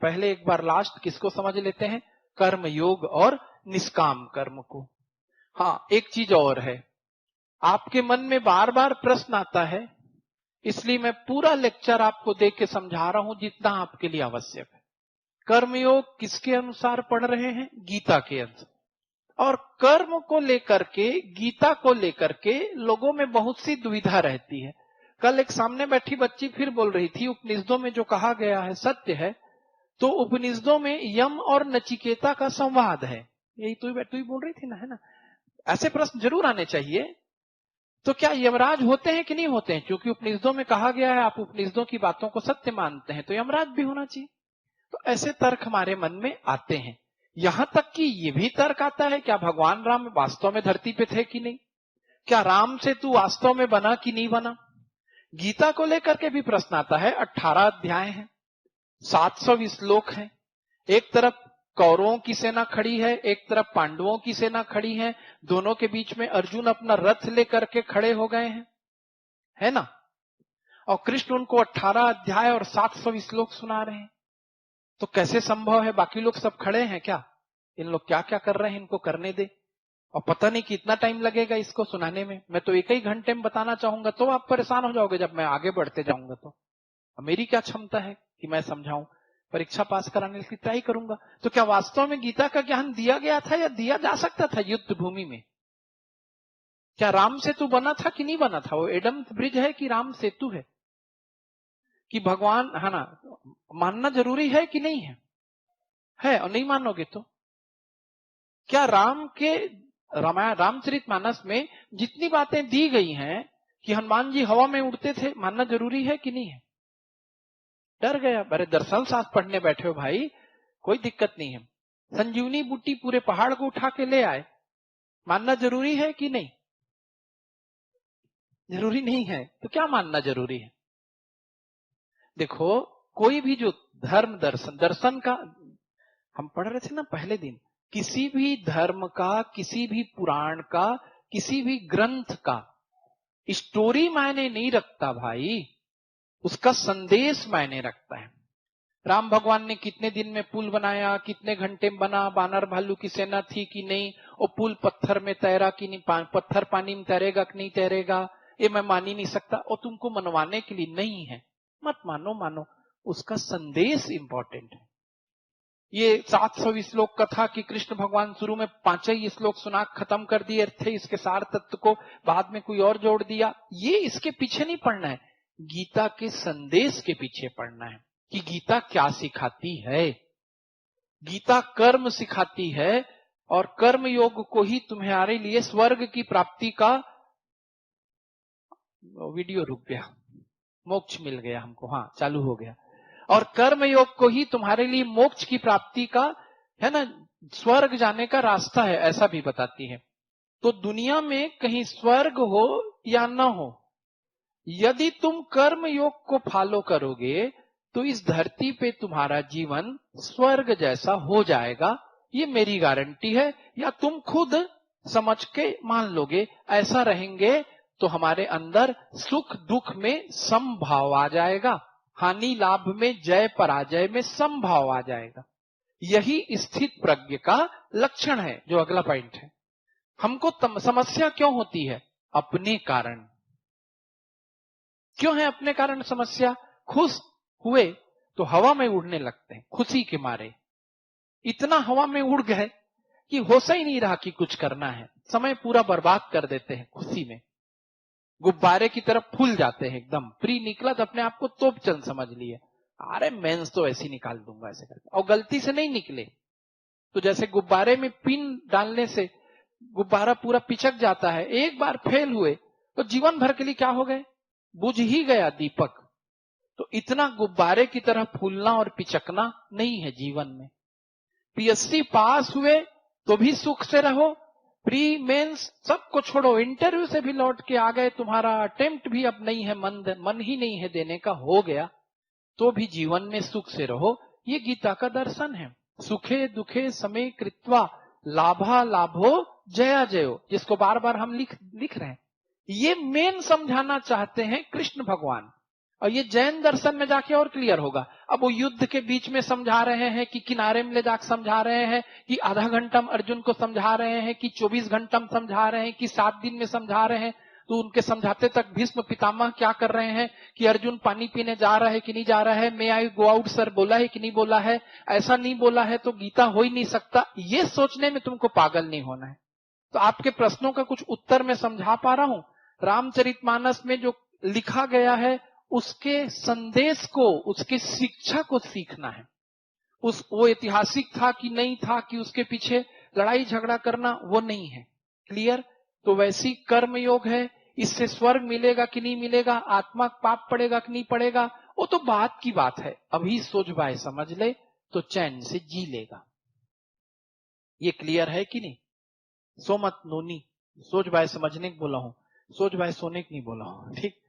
पहले एक बार लास्ट किसको समझ लेते हैं, कर्म योग और निष्काम कर्म को। हाँ, एक चीज और है, आपके मन में बार बार प्रश्न आता है, इसलिए मैं पूरा लेक्चर आपको दे के समझा रहा हूं जितना आपके लिए आवश्यक है। कर्मयोग किसके अनुसार पढ़ रहे हैं, गीता के अनुसार। और कर्म को लेकर के, गीता को लेकर के लोगों में बहुत सी दुविधा रहती है। कल एक सामने बैठी बच्ची फिर बोल रही थी, उपनिषदों में जो कहा गया है सत्य है, तो उपनिषदों में यम और नचिकेता का संवाद है। यही तू ही बोल रही थी ना, है ना? ऐसे प्रश्न जरूर आने चाहिए। तो क्या यमराज होते हैं कि नहीं होते हैं? क्योंकि उपनिषदों में कहा गया है, आप उपनिषदों की बातों को सत्य मानते हैं, तो यमराज भी होना चाहिए। तो ऐसे तर्क हमारे मन में आते हैं। यहां तक कि ये भी तर्क आता है, क्या भगवान राम वास्तव में धरती पे थे कि नहीं? क्या राम से तू वास्तव में बना कि नहीं बना? गीता को लेकर के भी प्रश्न आता है। 18 अध्याय हैं, 700 श्लोक हैं। एक तरफ कौरवों की सेना खड़ी है, एक तरफ पांडवों की सेना खड़ी है, दोनों के बीच में अर्जुन अपना रथ लेकर के खड़े हो गए हैं, है ना? और कृष्ण उनको 18 अध्याय और 700 श्लोक सुना रहे हैं। तो कैसे संभव है? बाकी लोग सब खड़े हैं क्या? इन लोग क्या क्या कर रहे हैं, इनको करने दे। और पता नहीं कितना टाइम लगेगा इसको सुनाने में। मैं तो एक ही घंटे में बताना चाहूंगा, तो आप परेशान हो जाओगे जब मैं आगे बढ़ते जाऊंगा। तो मेरी क्या क्षमता है कि मैं समझाऊं? परीक्षा पास कराने की ट्राई करूंगा। तो क्या वास्तव में गीता का ज्ञान दिया गया था या दिया जा सकता था युद्ध भूमि में? क्या राम सेतु बना था कि नहीं बना था? वो एडम ब्रिज है कि राम सेतु है? कि भगवान, है ना? मानना जरूरी है कि नहीं है? और नहीं मानोगे तो क्या राम के रामायण रामचरितमानस में जितनी बातें दी गई हैं कि हनुमान जी हवा में उड़ते थे, मानना जरूरी है कि नहीं है? डर गया, अरे दर्शन शास्त्र पढ़ने बैठे हो भाई, कोई दिक्कत नहीं है। संजीवनी बूटी पूरे पहाड़ को उठा के ले आए, मानना जरूरी है कि नहीं? जरूरी नहीं है, तो क्या मानना जरूरी है? देखो, कोई भी जो धर्म दर्शन का हम पढ़ रहे थे ना पहले दिन, किसी भी धर्म का, किसी भी पुराण का, किसी भी ग्रंथ का स्टोरी मायने नहीं रखता भाई, उसका संदेश मायने रखता है। राम भगवान ने कितने दिन में पुल बनाया, कितने घंटे में बना, बानर भालू की सेना थी कि नहीं, और पुल पत्थर में तैरा कि नहीं, पत्थर पानी में तैरेगा कि नहीं तैरेगा, ये मैं मान ही नहीं सकता। और तुमको मनवाने के लिए नहीं है, मत मानो, मानो, उसका संदेश इंपॉर्टेंट है। ये 700 श्लोक कथा कि कृष्ण भगवान शुरू में 5 ही श्लोक सुना खत्म कर दिए थे, इसके सार तत्व को बाद में कोई और जोड़ दिया, ये इसके पीछे नहीं पढ़ना है, गीता के संदेश के पीछे पढ़ना है कि गीता क्या सिखाती है। गीता कर्म सिखाती है, और कर्म योग को ही तुम्हारे लिए स्वर्ग की प्राप्ति का, वीडियो रुक गया, मोक्ष मिल गया हमको, हाँ चालू हो गया, और कर्म योग को ही तुम्हारे लिए मोक्ष की प्राप्ति का, है ना, स्वर्ग जाने का रास्ता है, ऐसा भी बताती है। तो दुनिया में कहीं स्वर्ग हो या न हो, यदि तुम कर्म योग को फॉलो करोगे तो इस धरती पे तुम्हारा जीवन स्वर्ग जैसा हो जाएगा, ये मेरी गारंटी है। या तुम खुद समझ के मान लोगे ऐसा रहेंगे तो हमारे अंदर सुख दुख में समभाव आ जाएगा, हानि लाभ में, जय पराजय में समभाव आ जाएगा। यही स्थित प्रज्ञ का लक्षण है। जो अगला पॉइंट है, हमको समस्या क्यों होती है? अपने कारण। क्यों है अपने कारण समस्या? खुश हुए तो हवा में उड़ने लगते हैं खुशी के मारे, इतना हवा में उड़ गए कि होश ही नहीं रहा कि कुछ करना है, समय पूरा बर्बाद कर देते हैं खुशी में, गुब्बारे की तरफ फूल जाते हैं एकदम। प्री निकला तो अपने आप को तोपचंद समझ लिए, अरे मेंस तो ऐसे निकाल दूंगा ऐसे करके, और गलती से नहीं निकले तो जैसे गुब्बारे में पिन डालने से गुब्बारा पूरा पिचक जाता है, एक बार फेल हुए तो जीवन भर के लिए क्या हो गए, बुझ ही गया दीपक। तो इतना गुब्बारे की तरह फूलना और पिचकना नहीं है जीवन में। पीएससी पास हुए तो भी सुख से रहो, प्री मेंस सबको छोड़ो, इंटरव्यू से भी लौट के आ गए, तुम्हारा अटेम्प्ट भी अब नहीं है, मन ही नहीं है देने का, हो गया, तो भी जीवन में सुख से रहो। ये गीता का दर्शन है। सुखे दुखे समे कृत्वा लाभा लाभो जया जयो, जिसको बार बार हम लिख रहे हैं, ये मेन समझाना चाहते हैं कृष्ण भगवान। और ये जैन दर्शन में जाके और क्लियर होगा। अब वो युद्ध के बीच में समझा रहे हैं कि किनारे में ले जाकर समझा रहे हैं कि आधा घंटा में अर्जुन को समझा रहे हैं कि 24 घंटा में समझा रहे हैं कि 7 दिन में समझा रहे हैं, तो उनके समझाते तक भीष्म पितामह क्या कर रहे हैं कि अर्जुन पानी पीने जा रहा है कि नहीं जा रहा है, मे आई गो आउट सर बोला है कि नहीं बोला है, ऐसा नहीं बोला है तो गीता हो ही नहीं सकता। ये सोचने में तुमको पागल नहीं होना है। तो आपके प्रश्नों का कुछ उत्तर मैं समझा पा रहा हूं। रामचरितमानस में जो लिखा गया है उसके संदेश को, उसके शिक्षा को सीखना है। वो ऐतिहासिक था कि नहीं था, कि उसके पीछे लड़ाई झगड़ा करना, वो नहीं है। क्लियर? तो वैसी कर्म योग है, इससे स्वर्ग मिलेगा कि नहीं मिलेगा, आत्मा पाप पड़ेगा कि नहीं पड़ेगा, वो तो बात की बात है। अभी सोच भाई समझ ले तो चैन से जी लेगा। ये क्लियर है कि नहीं? सो मत नोनी, सोच भाई समझने को बोला हूं, सोच भाई सोने को नहीं बोला हूं। ठीक,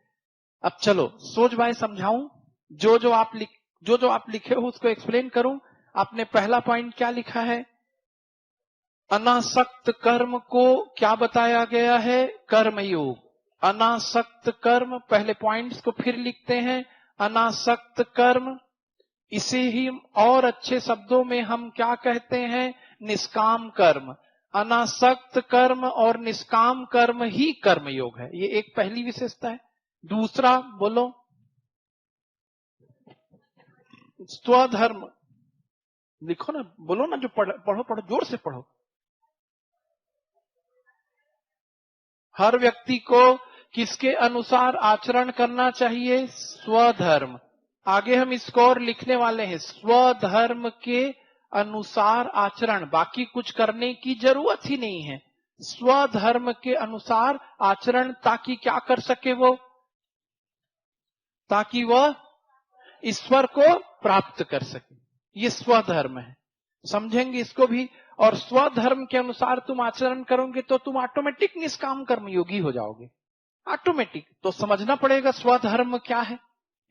अब चलो सोच भाई समझाऊं, जो जो आप लिखे हो उसको एक्सप्लेन करूं। आपने पहला पॉइंट क्या लिखा है? अनासक्त कर्म को क्या बताया गया है? कर्मयोग। अनासक्त कर्म, पहले पॉइंट्स को फिर लिखते हैं। अनासक्त कर्म, इसे ही और अच्छे शब्दों में हम क्या कहते हैं? निष्काम कर्म। अनासक्त कर्म और निष्काम कर्म ही कर्मयोग है। ये एक पहली विशेषता है। दूसरा बोलो, स्वधर्म। लिखो ना, बोलो ना, जो पढ़ो जोर से पढ़ो। हर व्यक्ति को किसके अनुसार आचरण करना चाहिए? स्वधर्म। आगे हम इसको और लिखने वाले हैं, स्वधर्म के अनुसार आचरण, बाकी कुछ करने की जरूरत ही नहीं है। स्वधर्म के अनुसार आचरण, ताकि क्या कर सके वो? ताकि वह ईश्वर को प्राप्त कर सके। ये स्वधर्म है, समझेंगे इसको भी। और स्वधर्म के अनुसार तुम आचरण करोगे तो तुम ऑटोमेटिक निष्काम कर्मयोगी हो जाओगे, ऑटोमेटिक। तो समझना पड़ेगा स्वधर्म क्या है।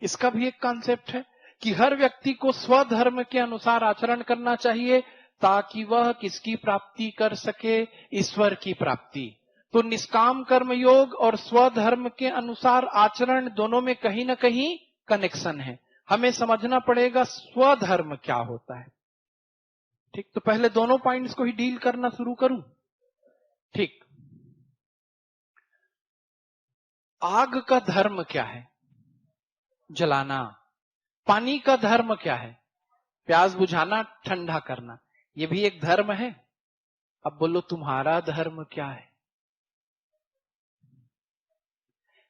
इसका भी एक कॉन्सेप्ट है कि हर व्यक्ति को स्वधर्म के अनुसार आचरण करना चाहिए ताकि वह किसकी प्राप्ति कर सके? ईश्वर की प्राप्ति। तो निष्काम कर्म योग और स्वधर्म के अनुसार आचरण, दोनों में कहीं ना कहीं कनेक्शन है। हमें समझना पड़ेगा स्वधर्म क्या होता है। ठीक, तो पहले दोनों पॉइंट्स को ही डील करना शुरू करूं। ठीक, आग का धर्म क्या है? जलाना। पानी का धर्म क्या है? प्यास बुझाना, ठंडा करना। ये भी एक धर्म है। अब बोलो तुम्हारा धर्म क्या है?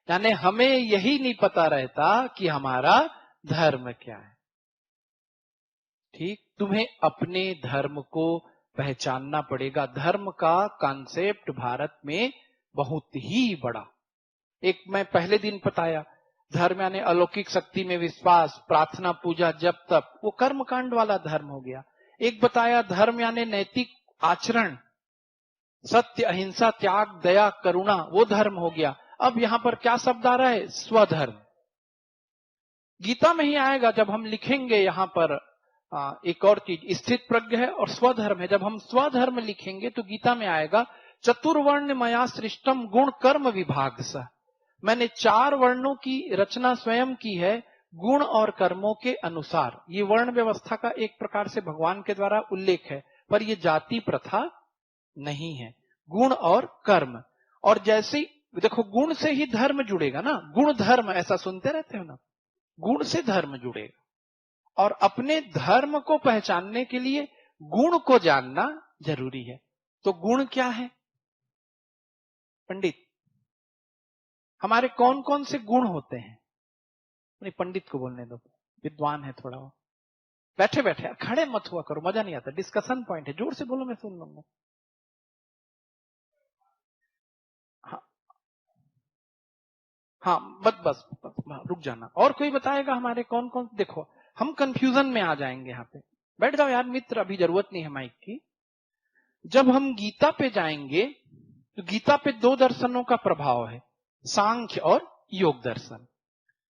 यानी हमें यही नहीं पता रहता कि हमारा धर्म क्या है। ठीक, तुम्हें अपने धर्म को पहचानना पड़ेगा। धर्म का कॉन्सेप्ट भारत में बहुत ही बड़ा। एक मैं पहले दिन बताया, धर्म यानी अलौकिक शक्ति में विश्वास, प्रार्थना, पूजा, जप तप, वो कर्मकांड वाला धर्म हो गया। एक बताया धर्म यानी नैतिक आचरण, सत्य, अहिंसा, त्याग, दया, करुणा, वो धर्म हो गया। अब यहां पर क्या शब्द आ रहा है? स्वधर्म। गीता में ही आएगा जब हम लिखेंगे यहां पर। एक और चीज, स्थित प्रज्ञ है और स्वधर्म है। जब हम स्वधर्म लिखेंगे तो गीता में आएगा, चतुर्वर्ण मया सृष्टम गुण कर्म विभाग स। मैंने 4 वर्णों की रचना स्वयं की है, गुण और कर्मों के अनुसार। ये वर्ण व्यवस्था का एक प्रकार से भगवान के द्वारा उल्लेख है, पर यह जाति प्रथा नहीं है, गुण और कर्म। और जैसे देखो, गुण से ही धर्म जुड़ेगा ना, गुण धर्म ऐसा सुनते रहते हो ना, गुण से धर्म जुड़ेगा। और अपने धर्म को पहचानने के लिए गुण को जानना जरूरी है। तो गुण क्या है पंडित? हमारे कौन कौन से गुण होते हैं? नहीं, पंडित को बोलने दो, विद्वान है थोड़ा वो। बैठे बैठे खड़े मत हुआ करो, मजा नहीं आता। डिस्कशन पॉइंट है, जोर से बोलो, मैं सुन लूंगा। हाँ हाँ, बस रुक जाना। और कोई बताएगा हमारे कौन कौन? देखो, हम कंफ्यूजन में आ जाएंगे यहाँ पे। बैठ जाओ यार मित्र, अभी जरूरत नहीं है माइक की। जब हम गीता पे जाएंगे तो गीता पे 2 दर्शनों का प्रभाव है, सांख्य और योग दर्शन।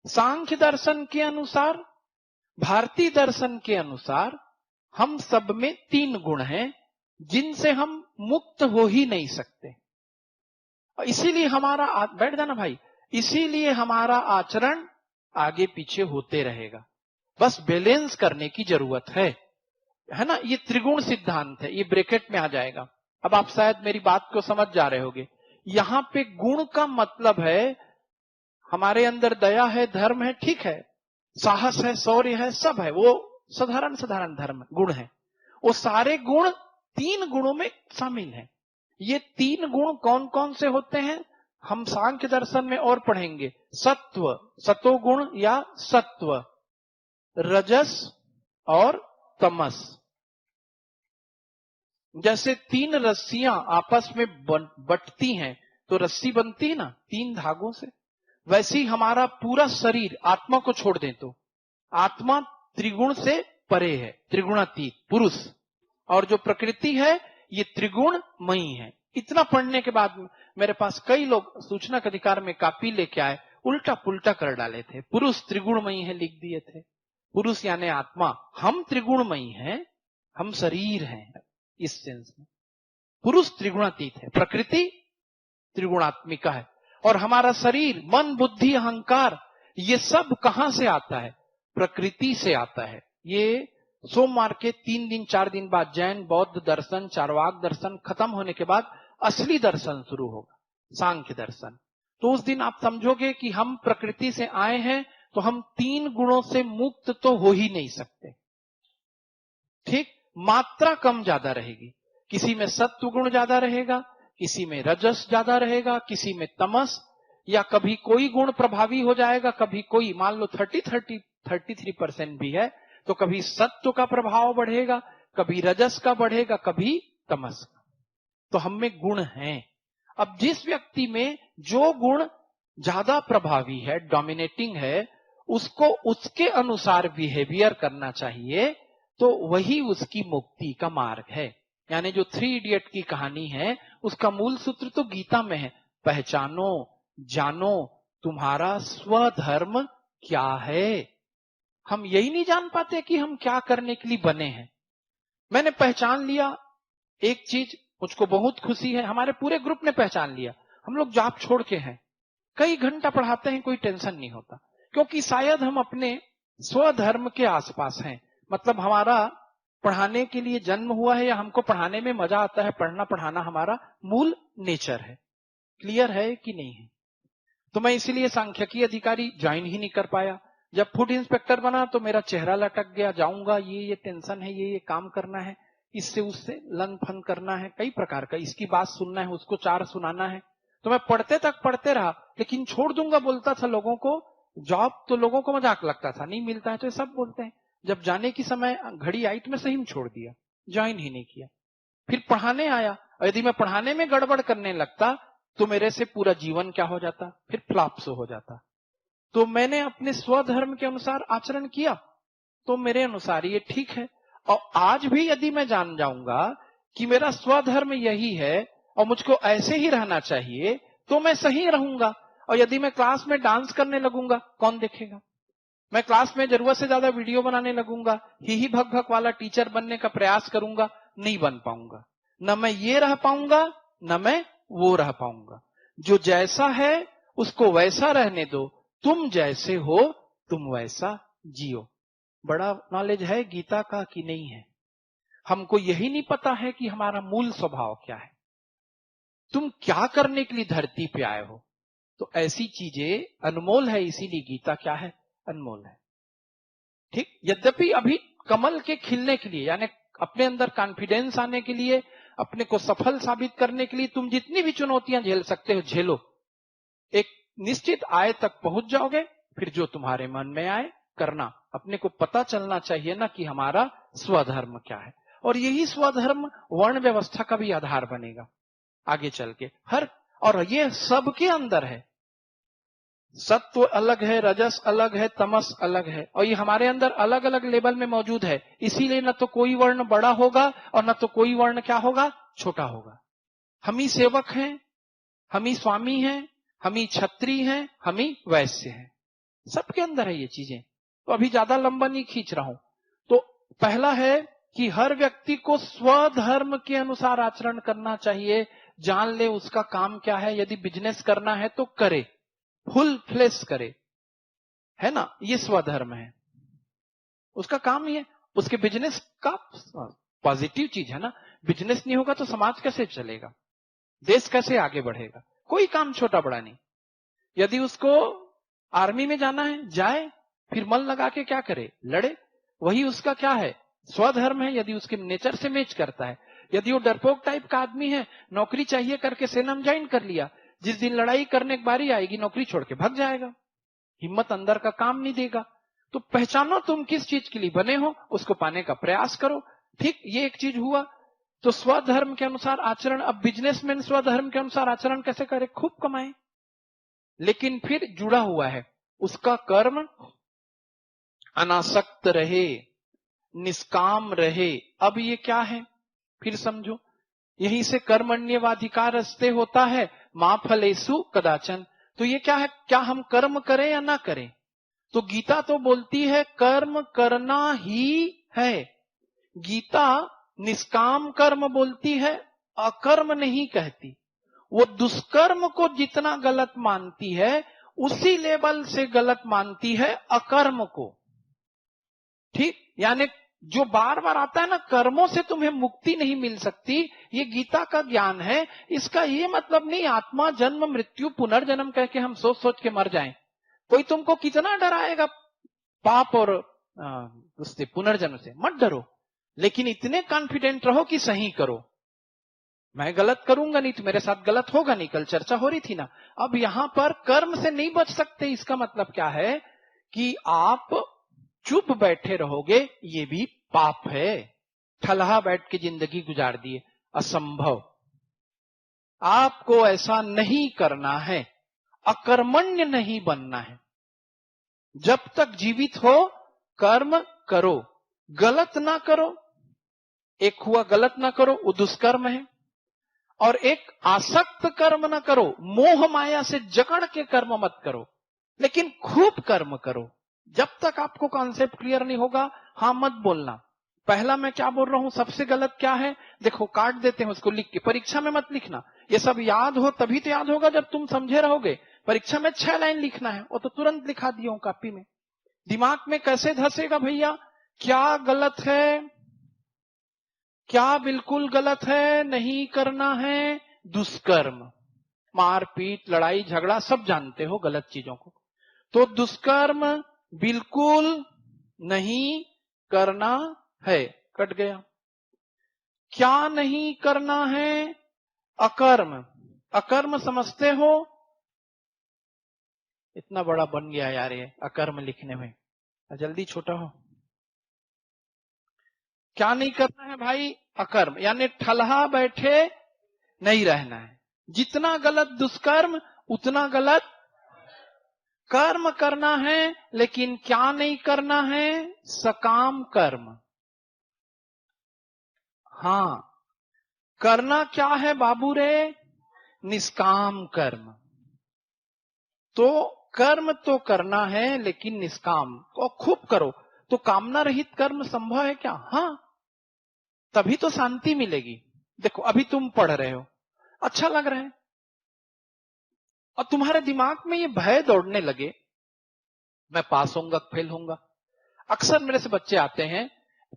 सांख्य दर्शन के अनुसार, भारतीय दर्शन के अनुसार, हम सब में 3 गुण हैं जिनसे हम मुक्त हो ही नहीं सकते। इसीलिए हमारा बैठ जाना भाई, इसीलिए हमारा आचरण आगे पीछे होते रहेगा। बस बैलेंस करने की जरूरत है ना। ये त्रिगुण सिद्धांत है, ये ब्रैकेट में आ जाएगा। अब आप शायद मेरी बात को समझ जा रहे होगे। यहां पे गुण का मतलब है हमारे अंदर दया है, धर्म है, ठीक है, साहस है, शौर्य है, सब है, वो साधारण साधारण धर्म गुण है। वो सारे गुण 3 गुणों में शामिल हैं। ये 3 गुण कौन कौन से होते हैं हम सांख्य दर्शन में और पढ़ेंगे। सत्व, सतोगुण या सत्व, रजस और तमस। जैसे 3 रस्सियां आपस में बटती हैं तो रस्सी बनती है ना 3 धागों से, वैसे ही हमारा पूरा शरीर आत्मा को छोड़ दें तो आत्मा त्रिगुण से परे है, त्रिगुणातीत पुरुष। और जो प्रकृति है ये त्रिगुणमयी है। इतना पढ़ने के बाद मेरे पास कई लोग सूचना के अधिकार में कापी लेके आए, उल्टा पुल्टा कर डाले थे। पुरुष त्रिगुणमयी है लिख दिए थे। पुरुष यानी आत्मा, हम त्रिगुणमयी हैं, हम शरीर हैं इस सेंस में। पुरुष त्रिगुणातीत है, प्रकृति त्रिगुणात्मिका है। और हमारा शरीर, मन, बुद्धि, अहंकार, ये सब कहां से आता है? प्रकृति से आता है। ये सोमवार के 3 दिन 4 दिन बाद जैन बौद्ध दर्शन, चार्वाक दर्शन खत्म होने के बाद असली दर्शन शुरू होगा, सांख्य दर्शन। तो उस दिन आप समझोगे कि हम प्रकृति से आए हैं तो हम 3 गुणों से मुक्त तो हो ही नहीं सकते। ठीक, मात्रा कम ज्यादा रहेगी, किसी में सत्व गुण ज्यादा रहेगा, किसी में रजस ज्यादा रहेगा, किसी में तमस, या कभी कोई गुण प्रभावी हो जाएगा, कभी कोई, मान लो 33% भी है तो कभी सत्व का प्रभाव बढ़ेगा, कभी रजस का बढ़ेगा, कभी तमस का। तो हम में गुण हैं। अब जिस व्यक्ति में जो गुण ज्यादा प्रभावी है, डोमिनेटिंग है, उसको उसके अनुसार बिहेवियर करना चाहिए, तो वही उसकी मुक्ति का मार्ग है। यानी जो 3 इडियट की कहानी है उसका मूल सूत्र तो गीता में है, पहचानो, जानो तुम्हारा स्वधर्म क्या है। हम यही नहीं जान पाते कि हम क्या करने के लिए बने हैं। मैंने पहचान लिया एक चीज, मुझको बहुत खुशी है, हमारे पूरे ग्रुप ने पहचान लिया, हम लोग जॉब छोड़ के हैं, कई घंटा पढ़ाते हैं, कोई टेंशन नहीं होता, क्योंकि शायद हम अपने स्वधर्म के आसपास हैं। मतलब हमारा पढ़ाने के लिए जन्म हुआ है, या हमको पढ़ाने में मजा आता है, पढ़ना पढ़ाना हमारा मूल नेचर है। क्लियर है कि नहीं है? तो मैं इसीलिए सांख्यिकी अधिकारी ज्वाइन ही नहीं कर पाया। जब फूड इंस्पेक्टर बना तो मेरा चेहरा लटक गया, जाऊंगा, ये टेंशन है, ये काम करना है, इससे उससे लन फन करना है, कई प्रकार का, इसकी बात सुनना है, उसको 4 सुनाना है। तो मैं पढ़ते तक पढ़ते रहा, लेकिन छोड़ दूंगा बोलता था लोगों को। जॉब तो लोगों को मजाक लगता था, नहीं मिलता है तो ये सब बोलते हैं। जब जाने की समय घड़ी आई तो मैं सही में छोड़ दिया, ज्वाइन ही नहीं किया। फिर पढ़ाने आया, और यदि मैं पढ़ाने में गड़बड़ करने लगता तो मेरे से पूरा जीवन क्या हो जाता, फिर फ्लॉप्स हो जाता। तो मैंने अपने स्वधर्म के अनुसार आचरण किया, तो मेरे अनुसार ये ठीक है। और आज भी यदि मैं जान जाऊंगा कि मेरा स्वधर्म यही है और मुझको ऐसे ही रहना चाहिए, तो मैं सही रहूंगा। और यदि मैं क्लास में डांस करने लगूंगा, कौन देखेगा? मैं क्लास में जरूरत से ज्यादा वीडियो बनाने लगूंगा, ही भग भग वाला टीचर बनने का प्रयास करूंगा, नहीं बन पाऊंगा। न मैं ये रह पाऊंगा, न मैं वो रह पाऊंगा। जो जैसा है उसको वैसा रहने दो, तुम जैसे हो तुम वैसा जियो। बड़ा नॉलेज है गीता का कि नहीं है? हमको यही नहीं पता है कि हमारा मूल स्वभाव क्या है, तुम क्या करने के लिए धरती पे आए हो। तो ऐसी चीजें अनमोल है, इसीलिए गीता क्या है? अनमोल है। ठीक, यद्यपि अभी कमल के खिलने के लिए, यानी अपने अंदर कॉन्फिडेंस आने के लिए, अपने को सफल साबित करने के लिए तुम जितनी भी चुनौतियां झेल सकते हो झेलो। एक निश्चित आय तक पहुंच जाओगे, फिर जो तुम्हारे मन में आए करना। अपने को पता चलना चाहिए ना कि हमारा स्वधर्म क्या है, और यही स्वधर्म वर्ण व्यवस्था का भी आधार बनेगा आगे चल के। और ये सबके अंदर है। सत्व अलग है, रजस अलग है, तमस अलग है, और ये हमारे अंदर अलग अलग लेवल में मौजूद है। इसीलिए न तो कोई वर्ण बड़ा होगा और न तो कोई वर्ण क्या होगा, छोटा होगा। हम ही सेवक हैं, हम ही स्वामी हैं, हम ही छत्री हैं, हम ही वैश्य हैं। सबके अंदर है ये चीजें। तो अभी ज्यादा लंबा नहीं खींच रहा हूं। तो पहला है कि हर व्यक्ति को स्वधर्म के अनुसार आचरण करना चाहिए। जान ले उसका काम क्या है। यदि बिजनेस करना है तो करे, फुल फ्लेश करे, है ना, ये स्वधर्म है, उसका काम ही है। उसके बिजनेस का पॉजिटिव चीज है ना, बिजनेस नहीं होगा तो समाज कैसे चलेगा, देश कैसे आगे बढ़ेगा, कोई काम छोटा बड़ा नहीं। यदि उसको आर्मी में जाना है जाए, फिर मन लगा के क्या करे, लड़े, वही उसका क्या है, स्वधर्म है। यदि उसके नेचर से मैच करता है, यदि वो डरपोक टाइप का आदमी है, नौकरी चाहिए करके सेना में ज्वाइन कर लिया, जिस दिन लड़ाई करने की बारी आएगी नौकरी छोड़ के भाग जाएगा, हिम्मत अंदर का काम नहीं देगा। तो पहचानो तुम किस चीज के लिए बने हो, उसको पाने का प्रयास करो। ठीक, ये एक चीज हुआ। तो स्वधर्म के अनुसार आचरण। अब बिजनेसमैन स्वधर्म के अनुसार आचरण कैसे करे, खूब कमाए, लेकिन फिर जुड़ा हुआ है, उसका कर्म अनासक्त रहे, निष्काम रहे। अब ये क्या है, फिर समझो, यहीं से कर्मण्यवाधिकार अस्ते होता है, मां फलेसु कदाचन। तो ये क्या है, क्या हम कर्म करें या ना करें? तो गीता तो बोलती है कर्म करना ही है। गीता निष्काम कर्म बोलती है, अकर्म नहीं कहती। वो दुष्कर्म को जितना गलत मानती है, उसी लेवल से गलत मानती है अकर्म को। ठीक, यानी जो बार बार आता है ना, कर्मों से तुम्हें मुक्ति नहीं मिल सकती, ये गीता का ज्ञान है। इसका ये मतलब नहीं आत्मा जन्म मृत्यु पुनर्जन्म कह के हम सोच सोच के मर जाएं। कोई तुमको कितना डराएगा पाप और उससे, पुनर्जन्म से, मत डरो, लेकिन इतने कॉन्फिडेंट रहो कि सही करो। मैं गलत करूंगा नहीं तो मेरे साथ गलत होगा नहीं, कल चर्चा हो रही थी ना। अब यहां पर कर्म से नहीं बच सकते, इसका मतलब क्या है कि आप चुप बैठे रहोगे, ये भी पाप है। ठलहा बैठ के जिंदगी गुजार दिए, असंभव। आपको ऐसा नहीं करना है, अकर्मण्य नहीं बनना है। जब तक जीवित हो कर्म करो, गलत ना करो। एक हुआ गलत ना करो, वो दुष्कर्म है। और एक आसक्त कर्म ना करो, मोह माया से जकड़ के कर्म मत करो, लेकिन खूब कर्म करो। जब तक आपको कॉन्सेप्ट क्लियर नहीं होगा, हाँ मत बोलना। पहला मैं क्या बोल रहा हूं, सबसे गलत क्या है, देखो काट देते हैं उसको लिख के, परीक्षा में मत लिखना। ये सब याद हो तभी तो याद होगा जब तुम समझे रहोगे। परीक्षा में 6 लाइन लिखना है, वो तो तुरंत लिखा दिया हूं कॉपी में। दिमाग में कैसे धसेगा भैया, क्या गलत है, क्या बिल्कुल गलत है, नहीं करना है। दुष्कर्म, मारपीट, लड़ाई झगड़ा, सब जानते हो गलत चीजों को। तो दुष्कर्म बिल्कुल नहीं करना है, कट गया। क्या नहीं करना है, अकर्म। अकर्म समझते हो, इतना बड़ा बन गया यार ये अकर्म लिखने में, जल्दी छोटा हो। क्या नहीं करना है भाई, अकर्म, यानी ठलहा बैठे नहीं रहना है। जितना गलत दुष्कर्म उतना गलत कर्म करना है, लेकिन क्या नहीं करना है, सकाम कर्म। हाँ, करना क्या है बाबू रे, निष्काम कर्म। तो कर्म तो करना है लेकिन निष्काम, और खूब करो। तो कामना रहित कर्म संभव है क्या? हाँ, तभी तो शांति मिलेगी। देखो अभी तुम पढ़ रहे हो, अच्छा लग रहा है, और तुम्हारे दिमाग में ये भय दौड़ने लगे, मैं पास होऊंगा फेल होऊंगा। अक्सर मेरे से बच्चे आते हैं,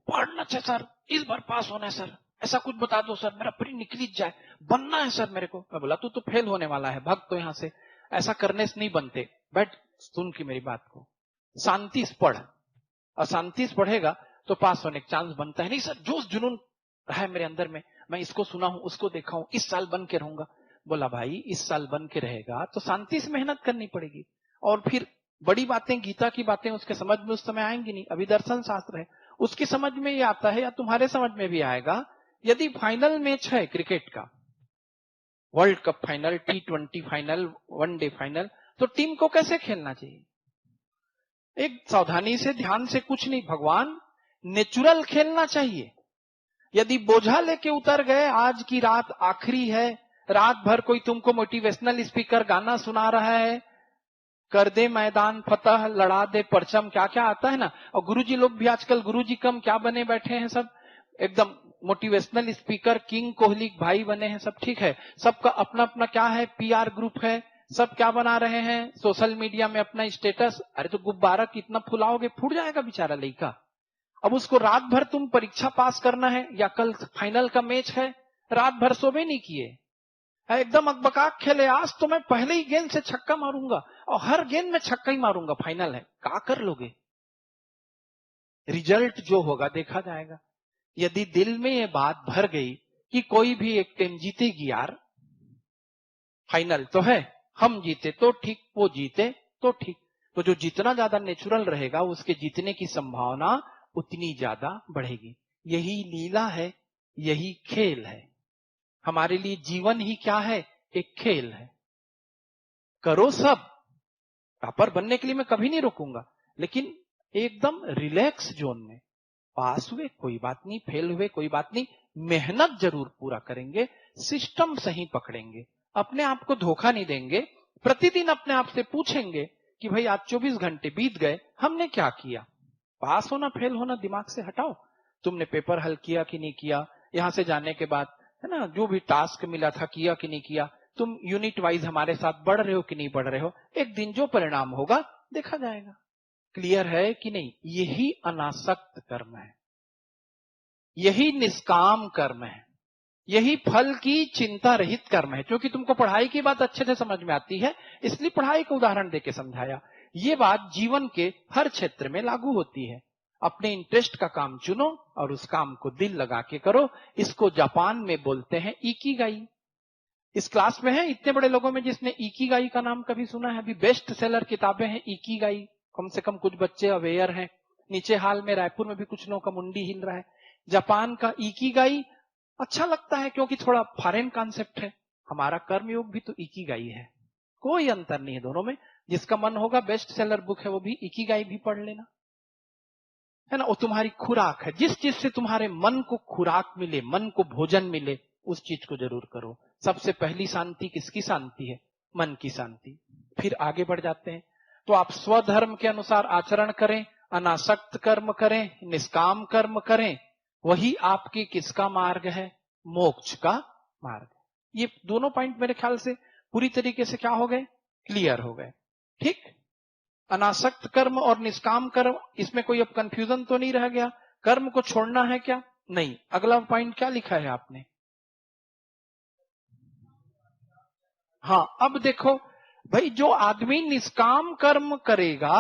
पढ़ना चाहिए सर, इस बार पास होना है सर, ऐसा कुछ बता दो सर, मेरा प्री निकल जाए, बनना है सर मेरे को। मैं बोला तू तो फेल होने वाला है, भाग तो यहां से, ऐसा करने से नहीं बनते। बैठ, सुन की मेरी बात को, शांति से पढ़, और शांति से पढ़ेगा तो पास होने का चांस बनता है। नहीं सर, जोश जुनून है मेरे अंदर में, मैं इसको सुना हूं, उसको देखा हूं, इस साल बन के रहूंगा। बोला भाई इस साल बन के रहेगा तो शांति से मेहनत करनी पड़ेगी, और फिर बड़ी बातें, गीता की बातें उसके समझ में उस समय आएंगी नहीं। अभी दर्शन शास्त्र है, उसकी समझ में ये आता है, या तुम्हारे समझ में भी आएगा। यदि फाइनल मैच है क्रिकेट का, world cup final, T20 final, one day final, तो टीम को कैसे खेलना चाहिए? एक सावधानी से, ध्यान से, कुछ नहीं, भगवान नेचुरल खेलना चाहिए। यदि बोझा लेके उतर गए, आज की रात आखिरी है, रात भर कोई तुमको मोटिवेशनल स्पीकर गाना सुना रहा है, कर दे मैदान फतह, लड़ा दे परचम, क्या क्या आता है ना। और गुरुजी लोग भी आजकल, गुरुजी कम क्या बने बैठे हैं, सब एकदम मोटिवेशनल स्पीकर, किंग कोहली भाई बने हैं सब। ठीक है, सबका अपना अपना क्या है, PR ग्रुप है, सब क्या बना रहे हैं सोशल मीडिया में अपना स्टेटस। अरे तो गुब्बारा कितना फुलाओगे, फूट जाएगा बेचारा लड़का। अब उसको रात भर तुम परीक्षा पास करना है या कल फाइनल का मैच है, रात भर सोबे नहीं किए, एकदम अकबकाक खेले, आज तो मैं पहले ही गेंद से छक्का मारूंगा और हर गेंद में छक्का ही मारूंगा, फाइनल है, क्या कर लोगे? रिजल्ट जो होगा देखा जाएगा। यदि दिल में ये बात भर गई कि कोई भी एक टीम जीतेगी यार, फाइनल तो है, हम जीते तो ठीक, वो जीते तो ठीक, तो जो जितना ज्यादा नेचुरल रहेगा उसके जीतने की संभावना उतनी ज्यादा बढ़ेगी। यही लीला है, यही खेल है। हमारे लिए जीवन ही क्या है? एक खेल है। करो सब, टॉपर बनने के लिए मैं कभी नहीं रोकूंगा, लेकिन एकदम रिलैक्स जोन में। पास हुए कोई बात नहीं, फेल हुए कोई बात नहीं, मेहनत जरूर पूरा करेंगे, सिस्टम सही पकड़ेंगे, अपने आप को धोखा नहीं देंगे। प्रतिदिन अपने आप से पूछेंगे कि भाई आज 24 घंटे बीत गए, हमने क्या किया? पास होना फेल होना दिमाग से हटाओ। तुमने पेपर हल किया कि नहीं किया, यहां से जाने के बाद है ना, जो भी टास्क मिला था किया कि नहीं किया, तुम यूनिट वाइज हमारे साथ बढ़ रहे हो कि नहीं बढ़ रहे हो, एक दिन जो परिणाम होगा देखा जाएगा। क्लियर है कि नहीं? यही अनासक्त कर्म है, यही निष्काम कर्म है, यही फल की चिंता रहित कर्म है। क्योंकि तुमको पढ़ाई की बात अच्छे से समझ में आती है, इसलिए पढ़ाई का उदाहरण देके समझाया। ये बात जीवन के हर क्षेत्र में लागू होती है। अपने इंटरेस्ट का काम चुनो और उस काम को दिल लगा के करो। इसको जापान में बोलते हैं इकिगाई। इस क्लास में है इतने बड़े लोगों में जिसने इकिगाई का नाम कभी सुना है? अभी बेस्ट सेलर किताबें हैं इकिगाई, कम से कम कुछ बच्चे अवेयर हैं। नीचे हाल में रायपुर में भी कुछ लोगों का मुंडी हिल रहा है। जापान का इकिगाई अच्छा लगता है क्योंकि थोड़ा फॉरेन कॉन्सेप्ट है। हमारा कर्मयोग भी तो इकिगाई है, कोई अंतर नहीं है दोनों में। जिसका मन होगा बेस्ट सेलर बुक है वो भी इकिगाई भी पढ़ लेना, है ना। वो तुम्हारी खुराक है, जिस चीज से तुम्हारे मन को खुराक मिले, मन को भोजन मिले, उस चीज को जरूर करो। सबसे पहली शांति किसकी शांति है? मन की शांति। फिर आगे बढ़ जाते हैं। तो आप स्वधर्म के अनुसार आचरण करें, अनासक्त कर्म करें, निष्काम कर्म करें, वही आपके किसका मार्ग है? मोक्ष का मार्ग। ये दोनों पॉइंट मेरे ख्याल से पूरी तरीके से क्या हो गए? क्लियर हो गए। ठीक, अनासक्त कर्म और निष्काम कर्म, इसमें कोई अब कंफ्यूजन तो नहीं रह गया? कर्म को छोड़ना है क्या? नहीं। अगला पॉइंट क्या लिखा है आपने? हाँ, अब देखो भाई, जो आदमी निष्काम कर्म करेगा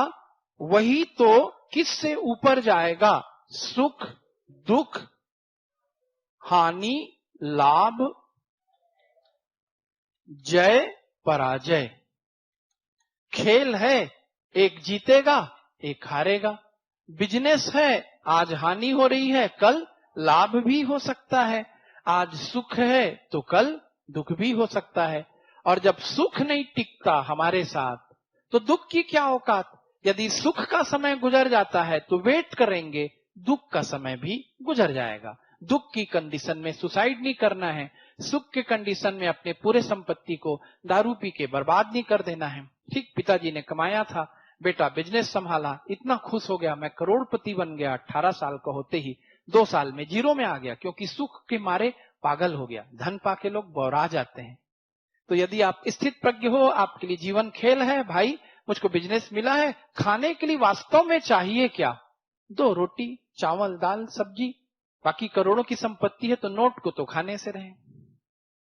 वही तो किससे ऊपर जाएगा? सुख दुख, हानि लाभ, जय पराजय। खेल है, एक जीतेगा एक हारेगा। बिजनेस है, आज हानि हो रही है, कल लाभ भी हो सकता है। आज सुख है तो कल दुख भी हो सकता है। और जब सुख नहीं टिकता हमारे साथ तो दुख की क्या औकात? यदि सुख का समय गुजर जाता है तो वेट करेंगे, दुख का समय भी गुजर जाएगा। दुख की कंडीशन में सुसाइड नहीं करना है, सुख के कंडीशन में अपने पूरे संपत्ति को दारू पी के बर्बाद नहीं कर देना है। ठीक, पिताजी ने कमाया था, बेटा बिजनेस संभाला, इतना खुश हो गया, मैं करोड़पति बन गया, 18 साल का होते ही 2 साल में जीरो में आ गया, क्योंकि सुख के मारे पागल हो गया। धन पाके लोग बौरा जाते हैं। तो यदि आप स्थित प्रज्ञ हो, आपके लिए जीवन खेल है, भाई मुझको बिजनेस मिला है, खाने के लिए वास्तव में चाहिए क्या? 2 रोटी, चावल, दाल, सब्जी। बाकी करोड़ों की संपत्ति है तो नोट को तो खाने से रहे।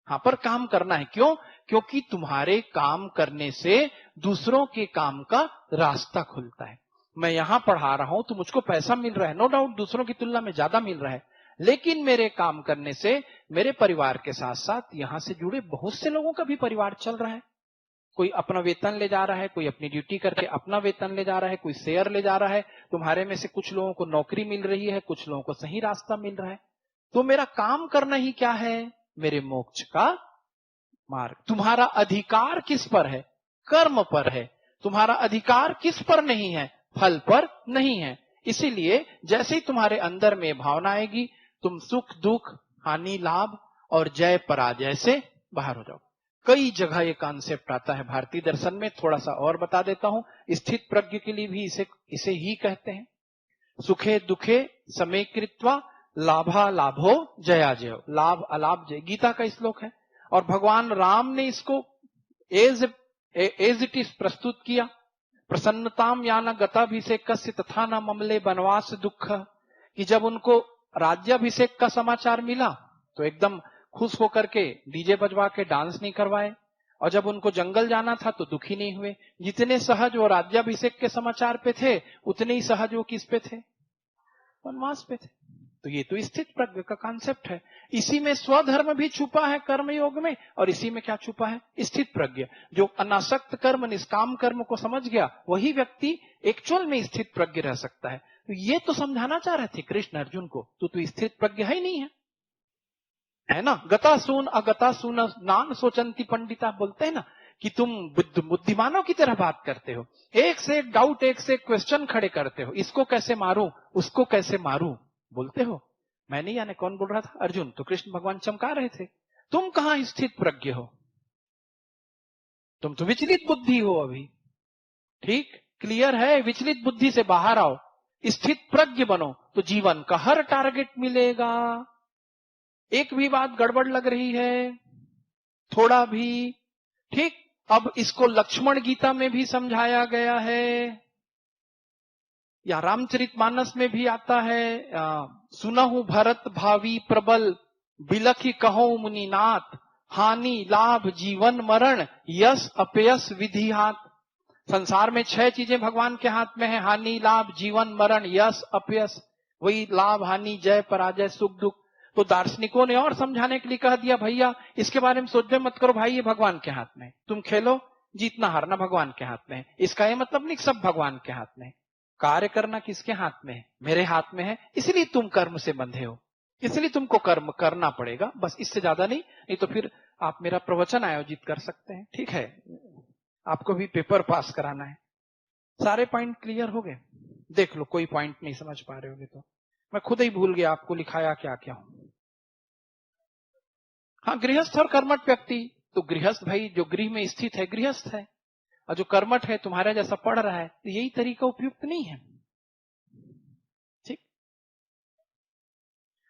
हाँ, पर काम करना है। क्यों? क्योंकि तुम्हारे काम करने से दूसरों के काम का रास्ता खुलता है। मैं यहां पढ़ा रहा हूं तो मुझको पैसा मिल रहा है, नो डाउट दूसरों की तुलना में ज्यादा मिल रहा है, लेकिन मेरे काम करने से मेरे परिवार के साथ साथ यहां से जुड़े बहुत से लोगों का भी परिवार चल रहा है। कोई अपना वेतन ले जा रहा है, कोई अपनी ड्यूटी करके अपना वेतन ले जा रहा है, कोई शेयर ले जा रहा है। तुम्हारे में से कुछ लोगों को नौकरी मिल रही है, कुछ लोगों को सही रास्ता मिल रहा है। तो मेरा काम करना ही क्या है? मेरे मोक्ष का मार्ग। तुम्हारा अधिकार किस पर है? कर्म पर है। तुम्हारा अधिकार किस पर नहीं है? फल पर नहीं है। इसीलिए जैसे ही तुम्हारे अंदर में भावना आएगी, तुम सुख दुख, हानि लाभ और जय पराजय से बाहर हो जाओ। कई जगह ये कॉन्सेप्ट आता है भारतीय दर्शन में, थोड़ा सा और बता देता हूं। स्थित प्रज्ञ के लिए भी इसे ही कहते हैं। सुखे दुखे समे कृत्वा लाभा लाभो जया जय। लाभ अलाभ जय, गीता का श्लोक है। और भगवान राम ने इसको एज एज इट इज प्रस्तुत किया। प्रसन्नताम याना गताभिषेक तथा न ममले वनवास दुख, कि जब उनको राज्याभिषेक का समाचार मिला तो एकदम खुश होकर के डीजे बजवा के डांस नहीं करवाए, और जब उनको जंगल जाना था तो दुखी नहीं हुए। जितने सहज वो राज्याभिषेक के समाचार पे थे, उतने ही सहज वो किस पे थे? वनवास पे थे। तो ये तो स्थित प्रज्ञ का कॉन्सेप्ट है। इसी में स्वधर्म भी छुपा है कर्म योग में, और इसी में क्या छुपा है? स्थित प्रज्ञ। जो अनासक्त कर्म निष्काम कर्म को समझ गया, वही व्यक्ति एक्चुअल में स्थित प्रज्ञ रह सकता है। तो ये तो समझाना चाह रहे थे कृष्ण अर्जुन को, तो स्थित प्रज्ञ है ही नहीं है ना? गता सून अगता सून नान सोचंती पंडिता, बोलते हैं ना कि तुम बुद्धिमानों की तरह बात करते हो, एक से एक डाउट, एक से एक क्वेश्चन खड़े करते हो, इसको कैसे मारूं, उसको कैसे मारूं बोलते हो। मैं नहीं जाने कौन बोल रहा था, अर्जुन। तो कृष्ण भगवान चमका रहे थे, तुम कहां स्थित प्रज्ञ हो, तुम तो विचलित बुद्धि हो अभी। ठीक क्लियर है, विचलित बुद्धि से बाहर आओ, स्थित प्रज्ञ बनो, तो जीवन का हर टारगेट मिलेगा। एक भी बात गड़बड़ लग रही है थोड़ा भी, ठीक, अब इसको लक्ष्मण गीता में भी समझाया गया है, या रामचरितमानस में भी आता है। सुनहु भरत भावी प्रबल, बिलखी कहो मुनिनाथ, हानि लाभ जीवन मरण, यश अपयश विधि हाथ। संसार में 6 चीजें भगवान के हाथ में है, हानि लाभ जीवन मरण यश अपयश, वही लाभ हानि जय पराजय सुख दुख। तो दार्शनिकों ने और समझाने के लिए कह दिया, भैया इसके बारे में सोचने मत करो भाई, ये भगवान के हाथ में, तुम खेलो, जीतना हारना भगवान के हाथ में है। इसका ये मतलब नहीं सब भगवान के हाथ में है, कार्य करना किसके हाथ में है? मेरे हाथ में है, इसलिए तुम कर्म से बंधे हो, इसलिए तुमको कर्म करना पड़ेगा, बस इससे ज्यादा नहीं। नहीं तो फिर आप मेरा प्रवचन आयोजित कर सकते हैं, ठीक है, आपको भी पेपर पास कराना है। सारे पॉइंट क्लियर हो गए? देख लो, कोई पॉइंट नहीं समझ पा रहे होगे तो मैं खुद ही भूल गया आपको लिखाया क्या क्या। हाँ, गृहस्थ और कर्मठ व्यक्ति, तो गृहस्थ भाई जो गृह में स्थित है गृहस्थ है, और जो कर्मठ है तुम्हारे जैसा पढ़ रहा है, तो यही तरीका उपयुक्त नहीं है। ठीक,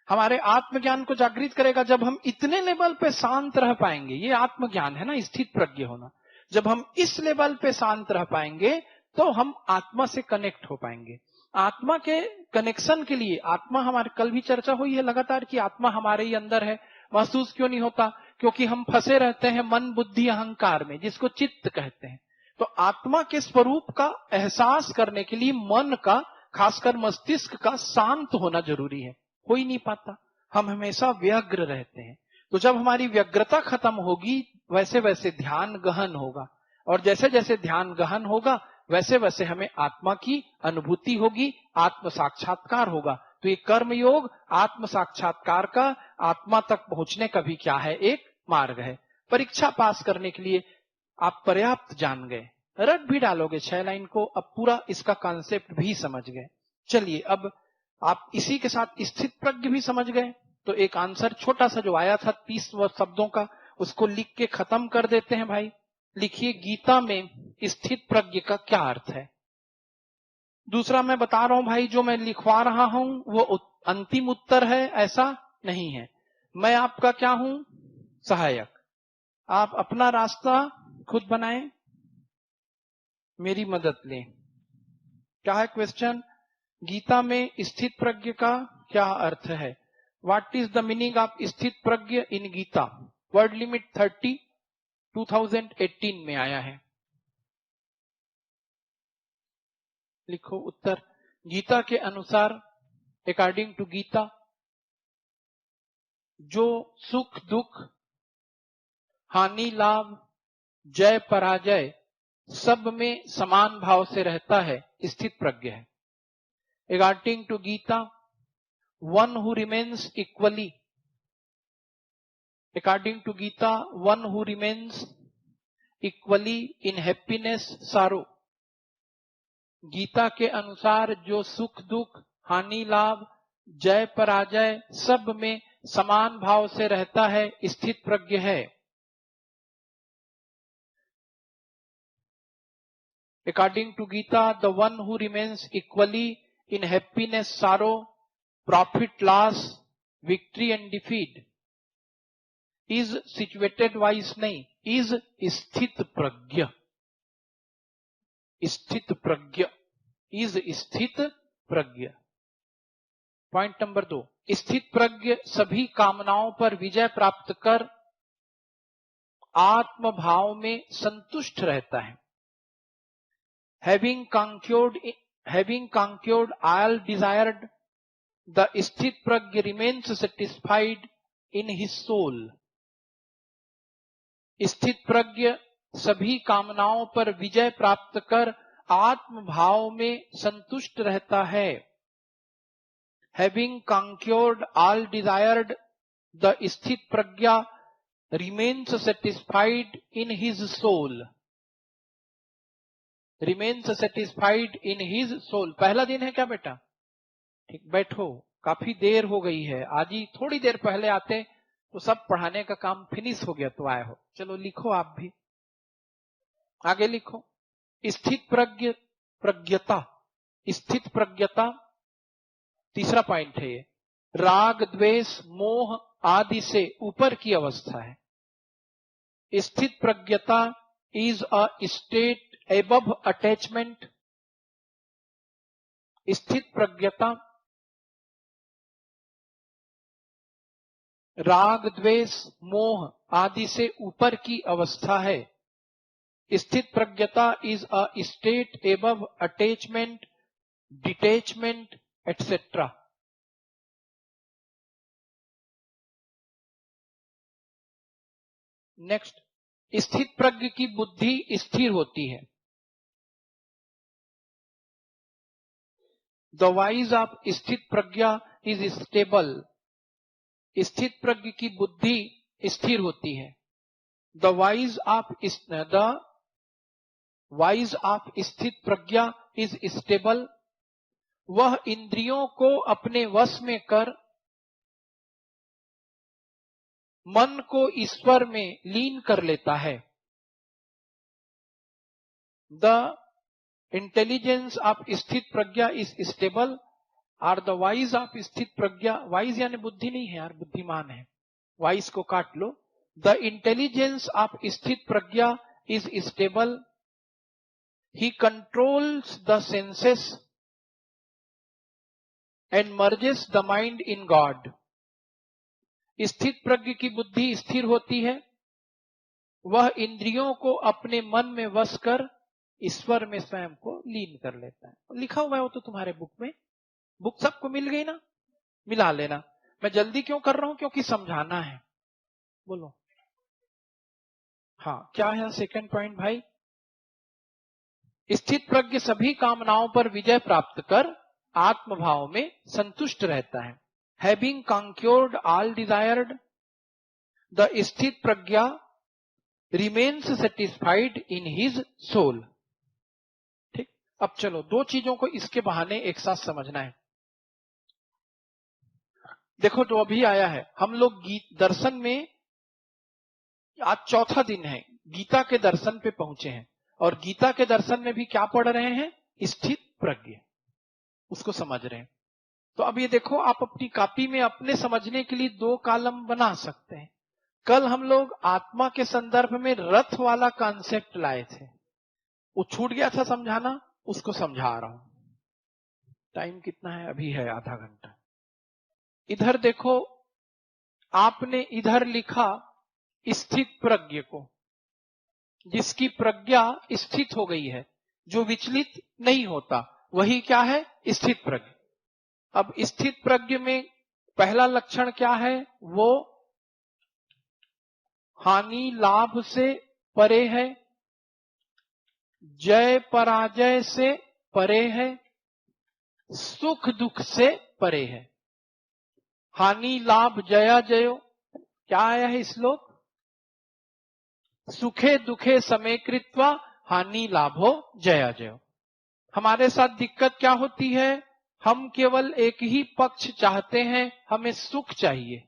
हमारे आत्मज्ञान को जागृत करेगा जब हम इतने लेवल पे शांत रह पाएंगे। ये आत्मज्ञान है ना, स्थित प्रज्ञ होना। जब हम इस लेवल पे शांत रह पाएंगे तो हम आत्मा से कनेक्ट हो पाएंगे। आत्मा के कनेक्शन के लिए, आत्मा हमारे, कल भी चर्चा हुई है लगातार कि आत्मा हमारे ही अंदर है। महसूस क्यों नहीं होता? क्योंकि हम फंसे रहते हैं मन बुद्धि अहंकार में, जिसको चित्त कहते हैं। तो आत्मा के स्वरूप का एहसास करने के लिए मन का, खासकर मस्तिष्क का शांत होना जरूरी है। हो ही नहीं पाता, हम हमेशा व्यग्र रहते हैं। तो जब हमारी व्यग्रता खत्म होगी, वैसे वैसे ध्यान गहन होगा, और जैसे जैसे ध्यान गहन होगा वैसे वैसे हमें आत्मा की अनुभूति होगी, आत्म साक्षात्कार होगा। तो ये कर्म योग आत्म साक्षात्कार का, आत्मा तक पहुंचने का भी क्या है, एक मार्ग है। परीक्षा पास करने के लिए आप पर्याप्त जान गए, रट भी डालोगे 6 लाइन को, अब पूरा इसका कॉन्सेप्ट भी समझ गए। चलिए, अब आप इसी के साथ स्थित प्रज्ञ भी समझ गए, तो एक आंसर छोटा सा जो आया था 30 शब्दों का, उसको लिख के खत्म कर देते हैं भाई। लिखिए, गीता में स्थित प्रज्ञ का क्या अर्थ है। दूसरा मैं बता रहा हूं भाई, जो मैं लिखवा रहा हूं वो अंतिम उत्तर है ऐसा नहीं है। मैं आपका क्या हूं? सहायक। आप अपना रास्ता खुद बनाएं, मेरी मदद लें। क्या है क्वेश्चन? गीता में स्थित प्रज्ञ का क्या अर्थ है? What is the meaning of स्थित प्रज्ञ इन गीता? वर्ड लिमिट 30 2018 में आया है। लिखो उत्तर। गीता के अनुसार, अकॉर्डिंग टू गीता, जो सुख दुख हानि लाभ जय पराजय सब में समान भाव से रहता है, स्थित प्रज्ञ है। According to Gita, one who remains equally, according to Gita, one who remains equally in happiness sorrow. Gita के अनुसार जो सुख दुख हानि लाभ जय पराजय सब में समान भाव से रहता है, स्थित प्रज्ञ है। According to Gita, the one who remains equally in happiness sorrow, profit loss victory and defeat is situated wise नहीं, इज स्थित प्रज्ञ। स्थित प्रज्ञ, इज स्थित प्रज्ञ। पॉइंट नंबर 2, स्थित प्रज्ञ सभी कामनाओं पर विजय प्राप्त कर आत्म भाव में संतुष्ट रहता है। Having conquered all desired, the स्थित प्रज्ञ remains satisfied in his soul. स्थित प्रज्ञ सभी कामनाओं पर विजय प्राप्त कर आत्म भाव में संतुष्ट रहता है। Having conquered all desired, the स्थित प्रज्ञा remains satisfied in his soul. Remains satisfied in his soul. पहला दिन है क्या बेटा? ठीक, बैठो, काफी देर हो गई है। आज ही थोड़ी देर पहले आते तो सब पढ़ाने का काम फिनिश हो गया तो आए हो। चलो लिखो, आप भी आगे लिखो। स्थित प्रज्ञ प्रज्ञता, स्थित प्रज्ञता तीसरा पॉइंट है ये। राग द्वेष मोह आदि से ऊपर की अवस्था है। स्थित प्रज्ञता is a state above attachment. स्थित प्रज्ञता राग द्वेष मोह आदि से ऊपर की अवस्था है। स्थित प्रज्ञता is a state above attachment, detachment etcetera. Next, स्थित प्रज्ञ की बुद्धि स्थिर होती है। द वाइज ऑफ स्थित प्रज्ञा इज स्टेबल। स्थित प्रज्ञ की बुद्धि स्थिर होती है। द वाइज ऑफ स्थित प्रज्ञा इज स्टेबल। वह इंद्रियों को अपने वश में कर मन को ईश्वर में लीन कर लेता है। द इंटेलिजेंस ऑफ स्थित प्रज्ञा इज स्टेबल और द वाइज ऑफ स्थित प्रज्ञा, वाइज यानी बुद्धि नहीं है यार, बुद्धिमान है, वाइज को काट लो। द इंटेलिजेंस ऑफ स्थित प्रज्ञा is stable. He controls the senses and merges the mind in God. स्थित प्रज्ञ की बुद्धि स्थिर होती है। वह इंद्रियों को अपने मन में वश कर ईश्वर में स्वयं को लीन कर लेता है। लिखा हुआ है वो तो तुम्हारे बुक में, बुक सबको मिल गई ना? मिला लेना। मैं जल्दी क्यों कर रहा हूं? क्योंकि समझाना है। बोलो हाँ, क्या है सेकंड पॉइंट भाई? स्थित प्रज्ञ सभी कामनाओं पर विजय प्राप्त कर आत्मभाव में संतुष्ट रहता है। Having conquered all desired, the स्थित प्रज्ञा remains satisfied in his soul. ठीक, अब चलो दो चीजों को इसके बहाने एक साथ समझना है। देखो जो अभी आया है, हम लोग दर्शन में आज चौथा दिन है, गीता के दर्शन पे पहुंचे हैं और गीता के दर्शन में भी क्या पढ़ रहे हैं? स्थित प्रज्ञ, उसको समझ रहे हैं। तो अब ये देखो, आप अपनी कॉपी में अपने समझने के लिए दो कॉलम बना सकते हैं। कल हम लोग आत्मा के संदर्भ में रथ वाला कॉन्सेप्ट लाए थे, वो छूट गया था समझाना, उसको समझा रहा हूं। टाइम कितना है? अभी है आधा घंटा। इधर देखो, आपने इधर लिखा स्थित प्रज्ञ को, जिसकी प्रज्ञा स्थित हो गई है, जो विचलित नहीं होता, वही क्या है? स्थित प्रज्ञ। अब स्थित प्रज्ञ में पहला लक्षण क्या है? वो हानि लाभ से परे है, जय पराजय से परे है, सुख दुख से परे है। हानि लाभ जया जयो, क्या आया है श्लोक? सुखे दुखे समे कृत्वा हानि लाभो जया जयो। हमारे साथ दिक्कत क्या होती है? हम केवल एक ही पक्ष चाहते हैं, हमें सुख चाहिए,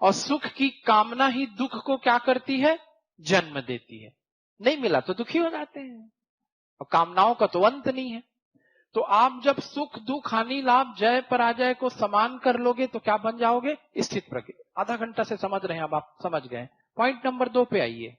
और सुख की कामना ही दुख को क्या करती है? जन्म देती है। नहीं मिला तो दुखी हो जाते हैं, और कामनाओं का तो अंत नहीं है। तो आप जब सुख दुख हानि लाभ जय पराजय को समान कर लोगे तो क्या बन जाओगे? स्थित प्रज्ञ। आधा घंटा से समझ रहे हैं, अब आप समझ गए। पॉइंट नंबर 2 पे आइए।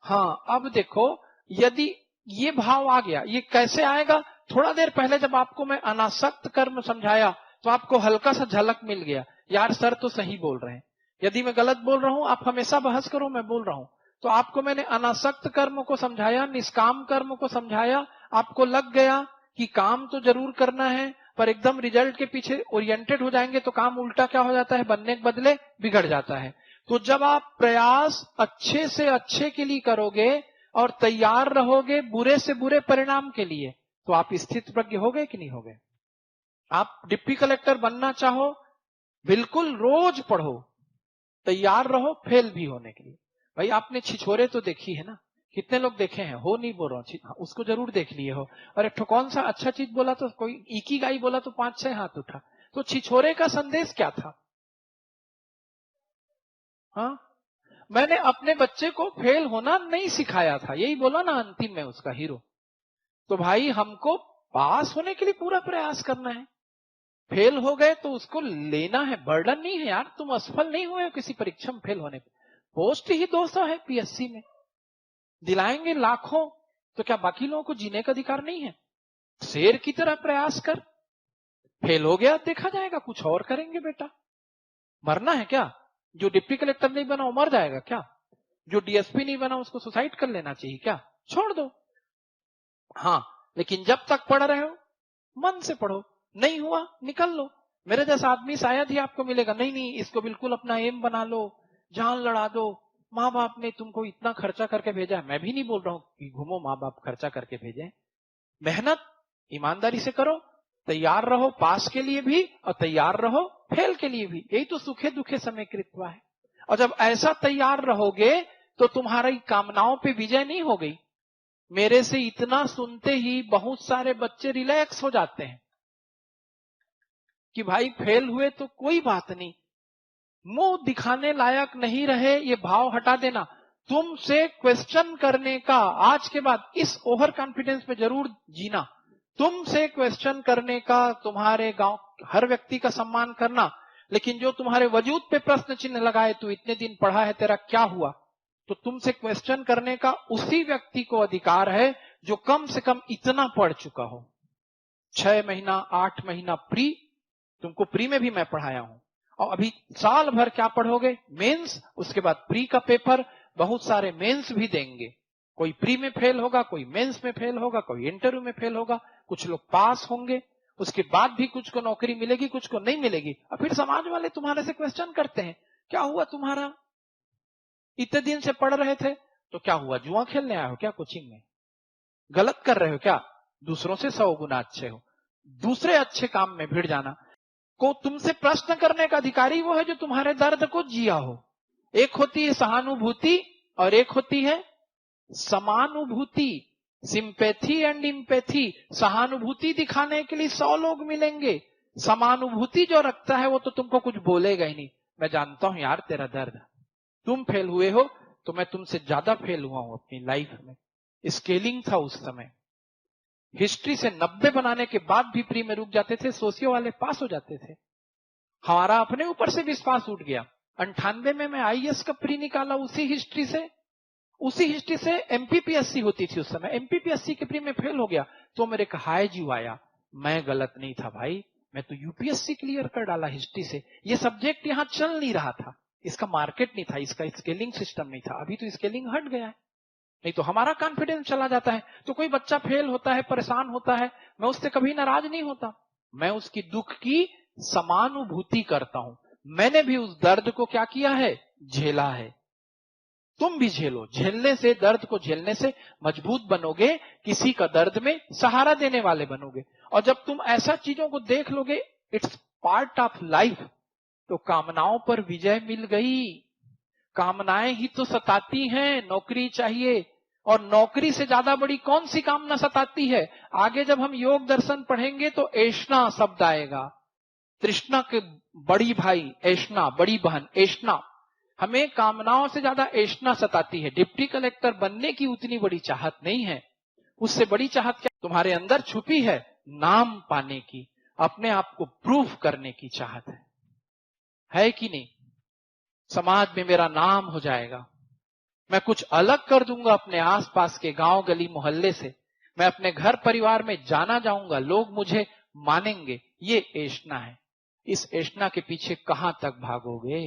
हाँ, अब देखो, यदि ये भाव आ गया, ये कैसे आएगा? थोड़ा देर पहले जब आपको मैं अनासक्त कर्म समझाया तो आपको हल्का सा झलक मिल गया, यार सर तो सही बोल रहे हैं। यदि मैं गलत बोल रहा हूं, आप हमेशा बहस करो, मैं बोल रहा हूं। तो आपको मैंने अनासक्त कर्म को समझाया, निष्काम कर्म को समझाया, आपको लग गया कि काम तो जरूर करना है, पर एकदम रिजल्ट के पीछे ओरिएंटेड हो जाएंगे तो काम उल्टा क्या हो जाता है, बनने के बदले बिगड़ जाता है। तो जब आप प्रयास अच्छे से अच्छे के लिए करोगे और तैयार रहोगे बुरे से बुरे परिणाम के लिए, तो आप स्थित प्रज्ञ हो गए कि नहीं हो गए? आप डिप्टी कलेक्टर बनना चाहो, बिल्कुल रोज पढ़ो, तैयार रहो फेल भी होने के लिए। भाई आपने छिछोरे तो देखी है ना, कितने लोग देखे हैं? हो नहीं बोल रहा हूं, उसको जरूर देख लिए हो। और एक कौन सा अच्छा चीज बोला तो, कोई इकिगाई बोला तो 5-6 हाथ उठा। तो छिछोरे का संदेश क्या था? हाँ, मैंने अपने बच्चे को फेल होना नहीं सिखाया था, यही बोला ना अंतिम में उसका हीरो। तो भाई हमको पास होने के लिए पूरा प्रयास करना है। फेल हो गए तो उसको लेना है, बर्डन नहीं है यार, तुम असफल नहीं हुए हो किसी परीक्षा में फेल होने पे। पोस्ट ही 200 है पीएससी में, दिलाएंगे लाखों, तो क्या बाकी लोगों को जीने का अधिकार नहीं है? शेर की तरह प्रयास कर, फेल हो गया देखा जाएगा, कुछ और करेंगे बेटा। मरना है क्या? जो डिप्टी कलेक्टर नहीं बना वो मर जाएगा क्या? जो डीएसपी नहीं बना उसको सुसाइड कर लेना चाहिए क्या? छोड़ दो। हाँ, लेकिन जब तक पढ़ रहे हो मन से पढ़ो, नहीं हुआ निकल लो। मेरे जैसा आदमी शायद ही आपको मिलेगा। नहीं नहीं, इसको बिल्कुल अपना एम बना लो, जान लड़ा दो। माँ बाप ने तुमको इतना खर्चा करके भेजा है, मैं भी नहीं बोल रहा हूं कि घूमो माँ बाप खर्चा करके भेजे। मेहनत ईमानदारी से करो, तैयार रहो पास के लिए भी और तैयार रहो फेल के लिए भी। यही तो सुखे दुखे समय कृत्वा है। और जब ऐसा तैयार रहोगे तो तुम्हारी कामनाओं पे विजय नहीं हो गई। मेरे से इतना सुनते ही बहुत सारे बच्चे रिलैक्स हो जाते हैं कि भाई फेल हुए तो कोई बात नहीं, मुंह दिखाने लायक नहीं रहे, ये भाव हटा देना। तुमसे क्वेश्चन करने का, आज के बाद इस ओवर कॉन्फिडेंस पे जरूर जीना। तुमसे क्वेश्चन करने का, तुम्हारे गांव हर व्यक्ति का सम्मान करना, लेकिन जो तुम्हारे वजूद पे प्रश्न चिन्ह लगाए, तू इतने दिन पढ़ा है तेरा क्या हुआ, तो तुमसे क्वेश्चन करने का उसी व्यक्ति को अधिकार है जो कम से कम इतना पढ़ चुका हो। 6 महीना 8 महीना प्री, तुमको प्री में भी मैं पढ़ाया हूं, और अभी साल भर क्या पढ़ोगे? मेंस, उसके बाद प्री का पेपर, बहुत सारे मेंस भी देंगे। कोई प्री में फेल होगा, कोई मेंस में फेल होगा, कोई इंटरव्यू में फेल होगा, कुछ लोग पास होंगे, उसके बाद भी कुछ को नौकरी मिलेगी, कुछ को नहीं मिलेगी। और फिर समाज वाले तुम्हारे से क्वेश्चन करते हैं, क्या हुआ तुम्हारा, इतने दिन से पढ़ रहे थे तो क्या हुआ, जुआ खेलने आए हो क्या कोचिंग में, गलत कर रहे हो क्या, दूसरों से 100 गुना अच्छे हो, दूसरे अच्छे काम में भिड़ जाना। को तुमसे प्रश्न करने का अधिकारी वो है जो तुम्हारे दर्द को जिया हो। एक होती है सहानुभूति और एक होती है समानुभूति, सिंपैथी एंड इम्पैथी। सहानुभूति दिखाने के लिए 100 लोग मिलेंगे, समानुभूति जो रखता है वो तो तुमको कुछ बोलेगा ही नहीं। मैं जानता हूं यार तेरा दर्द, तुम फेल हुए हो तो मैं तुमसे ज्यादा फेल हुआ हूं अपनी लाइफ में। स्केलिंग था उस समय, हिस्ट्री से 90 बनाने के बाद भी प्री में रुक जाते थे, सोशियो वाले पास हो जाते थे। हमारा अपने ऊपर से विश्वास उठ गया। 98 में मैं आईएएस का प्री निकाला उसी हिस्ट्री से। उसी हिस्ट्री से एमपीपीएससी होती थी उस समय, एमपीपीएससी के प्री में फेल हो गया तो मेरे एक हाय जीव आया, मैं गलत नहीं था भाई, मैं तो यूपीएससी क्लियर कर डाला हिस्ट्री से। ये सब्जेक्ट यहां चल नहीं रहा था, इसका मार्केट नहीं था, इसका स्केलिंग सिस्टम नहीं था। अभी तो स्केलिंग हट गया है, नहीं तो हमारा कॉन्फिडेंस चला जाता है। तो कोई बच्चा फेल होता है, परेशान होता है, मैं उससे कभी नाराज नहीं होता, मैं उसकी दुख की समानुभूति करता हूं। मैंने भी उस दर्द को क्या किया है, झेला है। तुम भी झेलो, झेलने से, दर्द को झेलने से मजबूत बनोगे, किसी का दर्द में सहारा देने वाले बनोगे। और जब तुम ऐसा चीजों को देख लोगे, इट्स पार्ट ऑफ लाइफ, तो कामनाओं पर विजय मिल गई। कामनाएं ही तो सताती हैं, नौकरी चाहिए, और नौकरी से ज्यादा बड़ी कौन सी कामना सताती है? आगे जब हम योग दर्शन पढ़ेंगे तो ऐष्णा शब्द आएगा, तृष्णा के बड़ी भाई ऐष्णा, बड़ी बहन ऐष्णा। हमें कामनाओं से ज्यादा ऐष्णा सताती है। डिप्टी कलेक्टर बनने की उतनी बड़ी चाहत नहीं है, उससे बड़ी चाहत क्या तुम्हारे अंदर छुपी है? नाम पाने की, अपने आप को प्रूफ करने की चाहत है कि नहीं? समाज में मेरा नाम हो जाएगा, मैं कुछ अलग कर दूंगा अपने आसपास के गांव गली मोहल्ले से, मैं अपने घर परिवार में जाना जाऊंगा, लोग मुझे मानेंगे, ये एष्णा है। इस एष्णा के पीछे कहां तक भागोगे?